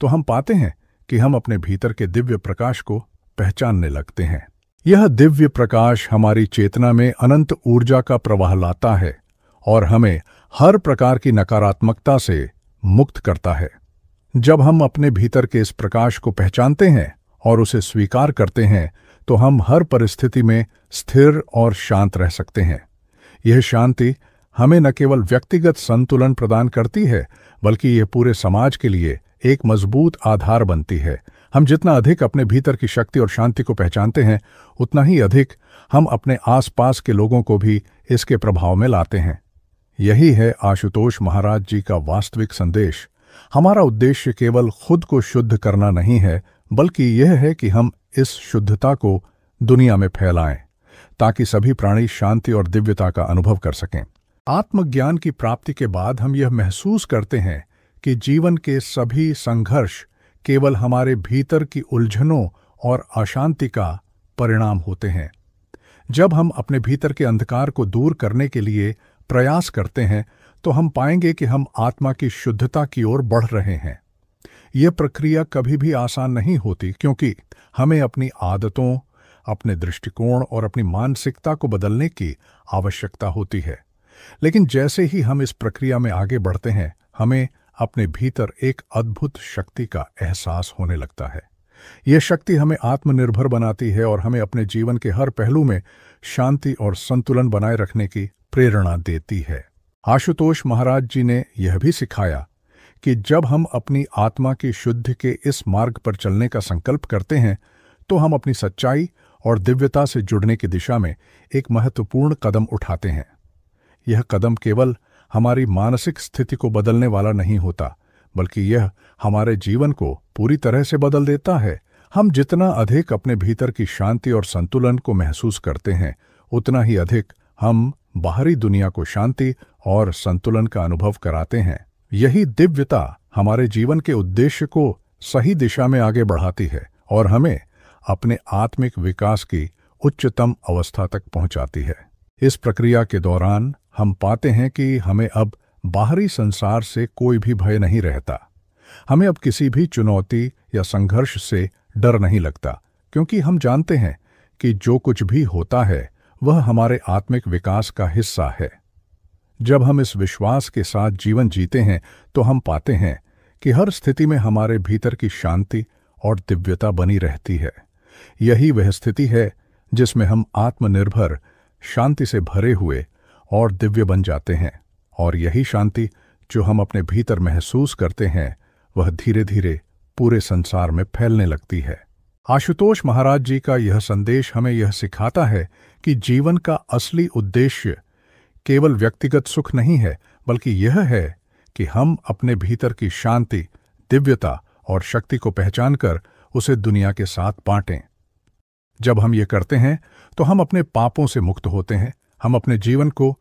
तो हम पाते हैं कि हम अपने भीतर के दिव्य प्रकाश को पहचानने लगते हैं। यह दिव्य प्रकाश हमारी चेतना में अनंत ऊर्जा का प्रवाह लाता है और हमें हर प्रकार की नकारात्मकता से मुक्त करता है। जब हम अपने भीतर के इस प्रकाश को पहचानते हैं और उसे स्वीकार करते हैं, तो हम हर परिस्थिति में स्थिर और शांत रह सकते हैं। यह शांति हमें न केवल व्यक्तिगत संतुलन प्रदान करती है, बल्कि यह पूरे समाज के लिए एक मजबूत आधार बनती है। हम जितना अधिक अपने भीतर की शक्ति और शांति को पहचानते हैं, उतना ही अधिक हम अपने आसपास के लोगों को भी इसके प्रभाव में लाते हैं। यही है आशुतोष महाराज जी का वास्तविक संदेश। हमारा उद्देश्य केवल खुद को शुद्ध करना नहीं है, बल्कि यह है कि हम इस शुद्धता को दुनिया में फैलाएं, ताकि सभी प्राणी शांति और दिव्यता का अनुभव कर सकें। आत्मज्ञान की प्राप्ति के बाद हम यह महसूस करते हैं कि जीवन के सभी संघर्ष केवल हमारे भीतर की उलझनों और अशांति का परिणाम होते हैं। जब हम अपने भीतर के अंधकार को दूर करने के लिए प्रयास करते हैं, तो हम पाएंगे कि हम आत्मा की शुद्धता की ओर बढ़ रहे हैं। यह प्रक्रिया कभी भी आसान नहीं होती, क्योंकि हमें अपनी आदतों, अपने दृष्टिकोण और अपनी मानसिकता को बदलने की आवश्यकता होती है। लेकिन जैसे ही हम इस प्रक्रिया में आगे बढ़ते हैं, हमें अपने भीतर एक अद्भुत शक्ति का एहसास होने लगता है। यह शक्ति हमें आत्मनिर्भर बनाती है और हमें अपने जीवन के हर पहलू में शांति और संतुलन बनाए रखने की प्रेरणा देती है। आशुतोष महाराज जी ने यह भी सिखाया कि जब हम अपनी आत्मा की शुद्धि के इस मार्ग पर चलने का संकल्प करते हैं, तो हम अपनी सच्चाई और दिव्यता से जुड़ने की दिशा में एक महत्वपूर्ण कदम उठाते हैं। यह कदम केवल हमारी मानसिक स्थिति को बदलने वाला नहीं होता, बल्कि यह हमारे जीवन को पूरी तरह से बदल देता है। हम जितना अधिक अपने भीतर की शांति और संतुलन को महसूस करते हैं, उतना ही अधिक हम बाहरी दुनिया को शांति और संतुलन का अनुभव कराते हैं। यही दिव्यता हमारे जीवन के उद्देश्य को सही दिशा में आगे बढ़ाती है और हमें अपने आत्मिक विकास की उच्चतम अवस्था तक पहुंचाती है। इस प्रक्रिया के दौरान हम पाते हैं कि हमें अब बाहरी संसार से कोई भी भय नहीं रहता। हमें अब किसी भी चुनौती या संघर्ष से डर नहीं लगता, क्योंकि हम जानते हैं कि जो कुछ भी होता है वह हमारे आत्मिक विकास का हिस्सा है। जब हम इस विश्वास के साथ जीवन जीते हैं, तो हम पाते हैं कि हर स्थिति में हमारे भीतर की शांति और दिव्यता बनी रहती है। यही वह स्थिति है जिसमें हम आत्मनिर्भर, शांति से भरे हुए और दिव्य बन जाते हैं। और यही शांति जो हम अपने भीतर महसूस करते हैं, वह धीरे धीरे पूरे संसार में फैलने लगती है। आशुतोष महाराज जी का यह संदेश हमें यह सिखाता है कि जीवन का असली उद्देश्य केवल व्यक्तिगत सुख नहीं है, बल्कि यह है कि हम अपने भीतर की शांति, दिव्यता और शक्ति को पहचानकर उसे दुनिया के साथ बांटें। जब हम ये करते हैं, तो हम अपने पापों से मुक्त होते हैं, हम अपने जीवन को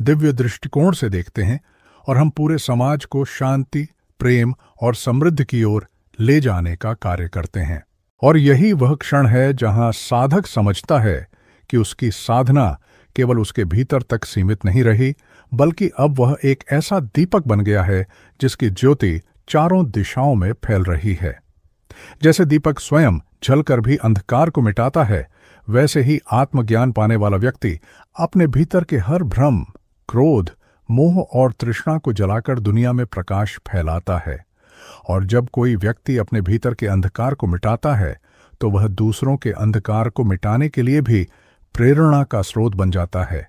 दिव्य दृष्टिकोण से देखते हैं और हम पूरे समाज को शांति, प्रेम और समृद्धि की ओर ले जाने का कार्य करते हैं। और यही वह क्षण है जहां साधक समझता है कि उसकी साधना केवल उसके भीतर तक सीमित नहीं रही, बल्कि अब वह एक ऐसा दीपक बन गया है जिसकी ज्योति चारों दिशाओं में फैल रही है। जैसे दीपक स्वयं जलकर भी अंधकार को मिटाता है, वैसे ही आत्मज्ञान पाने वाला व्यक्ति अपने भीतर के हर भ्रम, क्रोध, मोह और तृष्णा को जलाकर दुनिया में प्रकाश फैलाता है। और जब कोई व्यक्ति अपने भीतर के अंधकार को मिटाता है तो वह दूसरों के अंधकार को मिटाने के लिए भी प्रेरणा का स्रोत बन जाता है।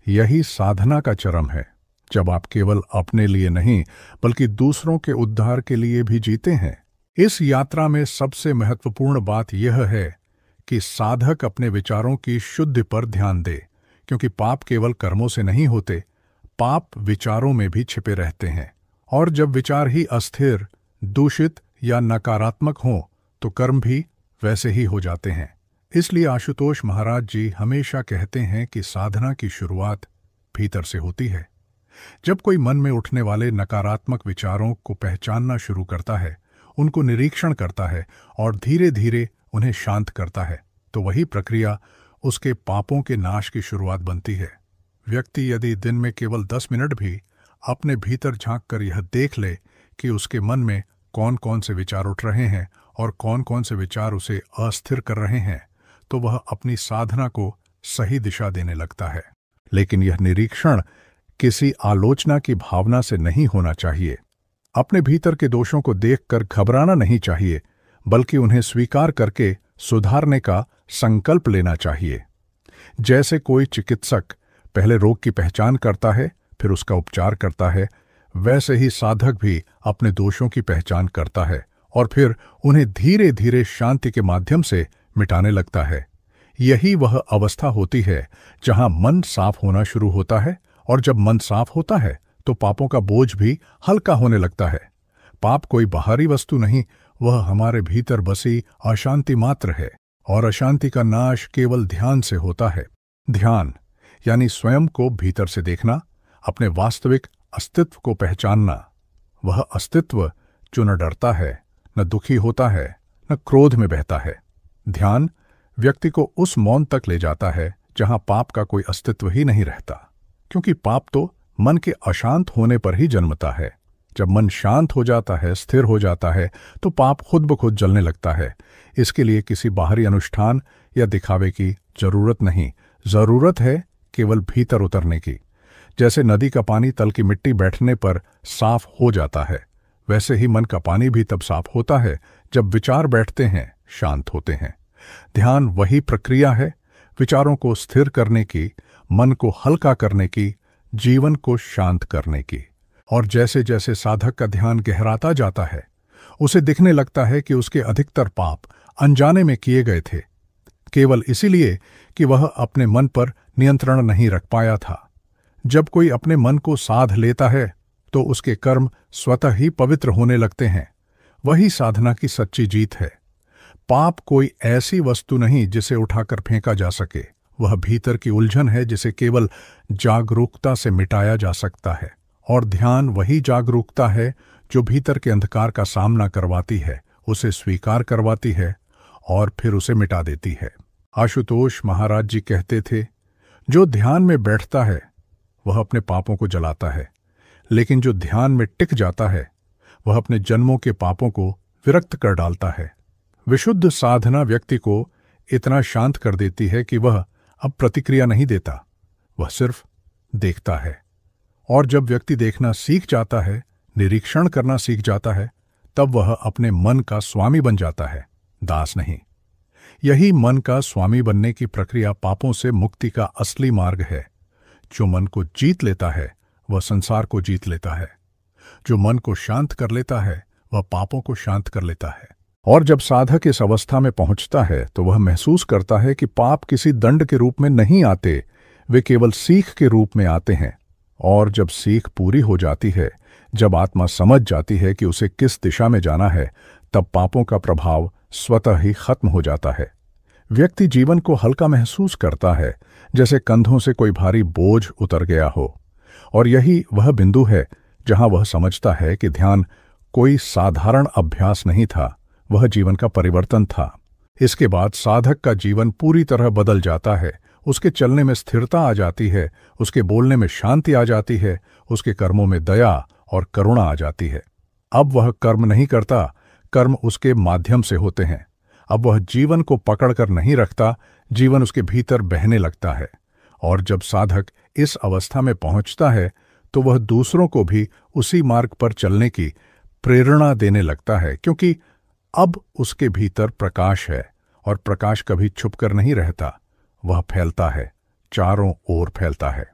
यही साधना का चरम है, जब आप केवल अपने लिए नहीं बल्कि दूसरों के उद्धार के लिए भी जीते हैं। इस यात्रा में सबसे महत्वपूर्ण बात यह है कि साधक अपने विचारों की शुद्धि पर ध्यान दे, क्योंकि पाप केवल कर्मों से नहीं होते, पाप विचारों में भी छिपे रहते हैं। और जब विचार ही अस्थिर, दूषित या नकारात्मक हों तो कर्म भी वैसे ही हो जाते हैं। इसलिए आशुतोष महाराज जी हमेशा कहते हैं कि साधना की शुरुआत भीतर से होती है। जब कोई मन में उठने वाले नकारात्मक विचारों को पहचानना शुरू करता है, उनको निरीक्षण करता है और धीरे धीरे उन्हें शांत करता है, तो वही प्रक्रिया उसके पापों के नाश की शुरुआत बनती है। व्यक्ति यदि दिन में केवल 10 मिनट भी अपने भीतर झांक कर यह देख ले कि उसके मन में कौन कौन से विचार उठ रहे हैं और कौन कौन से विचार उसे अस्थिर कर रहे हैं, तो वह अपनी साधना को सही दिशा देने लगता है। लेकिन यह निरीक्षण किसी आलोचना की भावना से नहीं होना चाहिए। अपने भीतर के दोषों को देखकर घबराना नहीं चाहिए, बल्कि उन्हें स्वीकार करके सुधारने का संकल्प लेना चाहिए। जैसे कोई चिकित्सक पहले रोग की पहचान करता है, फिर उसका उपचार करता है, वैसे ही साधक भी अपने दोषों की पहचान करता है और फिर उन्हें धीरे धीरे शांति के माध्यम से मिटाने लगता है। यही वह अवस्था होती है जहां मन साफ होना शुरू होता है, और जब मन साफ होता है तो पापों का बोझ भी हल्का होने लगता है। पाप कोई बाहरी वस्तु नहीं, वह हमारे भीतर बसी अशांति मात्र है, और अशांति का नाश केवल ध्यान से होता है। ध्यान यानी स्वयं को भीतर से देखना, अपने वास्तविक अस्तित्व को पहचानना। वह अस्तित्व जो न डरता है, न दुखी होता है, न क्रोध में बहता है। ध्यान व्यक्ति को उस मौन तक ले जाता है जहां पाप का कोई अस्तित्व ही नहीं रहता, क्योंकि पाप तो मन के अशांत होने पर ही जन्मता है। जब मन शांत हो जाता है, स्थिर हो जाता है, तो पाप खुद ब खुद जलने लगता है। इसके लिए किसी बाहरी अनुष्ठान या दिखावे की जरूरत नहीं, जरूरत है केवल भीतर उतरने की। जैसे नदी का पानी तल की मिट्टी बैठने पर साफ हो जाता है, वैसे ही मन का पानी भी तब साफ होता है जब विचार बैठते हैं, शांत होते हैं। ध्यान वही प्रक्रिया है, विचारों को स्थिर करने की, मन को हल्का करने की, जीवन को शांत करने की। और जैसे जैसे साधक का ध्यान गहराता जाता है, उसे दिखने लगता है कि उसके अधिकतर पाप अनजाने में किए गए थे, केवल इसीलिए कि वह अपने मन पर नियंत्रण नहीं रख पाया था। जब कोई अपने मन को साध लेता है तो उसके कर्म स्वतः ही पवित्र होने लगते हैं। वही साधना की सच्ची जीत है। पाप कोई ऐसी वस्तु नहीं जिसे उठाकर फेंका जा सके, वह भीतर की उलझन है जिसे केवल जागरूकता से मिटाया जा सकता है। और ध्यान वही जागरूकता है जो भीतर के अंधकार का सामना करवाती है, उसे स्वीकार करवाती है और फिर उसे मिटा देती है। आशुतोष महाराज जी कहते थे, जो ध्यान में बैठता है वह अपने पापों को जलाता है, लेकिन जो ध्यान में टिक जाता है वह अपने जन्मों के पापों को विरक्त कर डालता है। विशुद्ध साधना व्यक्ति को इतना शांत कर देती है कि वह अब प्रतिक्रिया नहीं देता, वह सिर्फ देखता है। और जब व्यक्ति देखना सीख जाता है, निरीक्षण करना सीख जाता है, तब वह अपने मन का स्वामी बन जाता है, दास नहीं। यही मन का स्वामी बनने की प्रक्रिया पापों से मुक्ति का असली मार्ग है। जो मन को जीत लेता है वह संसार को जीत लेता है। जो मन को शांत कर लेता है वह पापों को शांत कर लेता है। और जब साधक इस अवस्था में पहुंचता है तो वह महसूस करता है कि पाप किसी दंड के रूप में नहीं आते, वे केवल सीख के रूप में आते हैं। और जब सीख पूरी हो जाती है, जब आत्मा समझ जाती है कि उसे किस दिशा में जाना है, तब पापों का प्रभाव स्वतः ही खत्म हो जाता है। व्यक्ति जीवन को हल्का महसूस करता है, जैसे कंधों से कोई भारी बोझ उतर गया हो। और यही वह बिंदु है जहां वह समझता है कि ध्यान कोई साधारण अभ्यास नहीं था, वह जीवन का परिवर्तन था। इसके बाद साधक का जीवन पूरी तरह बदल जाता है। उसके चलने में स्थिरता आ जाती है, उसके बोलने में शांति आ जाती है, उसके कर्मों में दया और करुणा आ जाती है। अब वह कर्म नहीं करता, कर्म उसके माध्यम से होते हैं। अब वह जीवन को पकड़कर नहीं रखता, जीवन उसके भीतर बहने लगता है। और जब साधक इस अवस्था में पहुंचता है तो वह दूसरों को भी उसी मार्ग पर चलने की प्रेरणा देने लगता है, क्योंकि अब उसके भीतर प्रकाश है और प्रकाश कभी छुपकर नहीं रहता, वह फैलता है, चारों ओर फैलता है।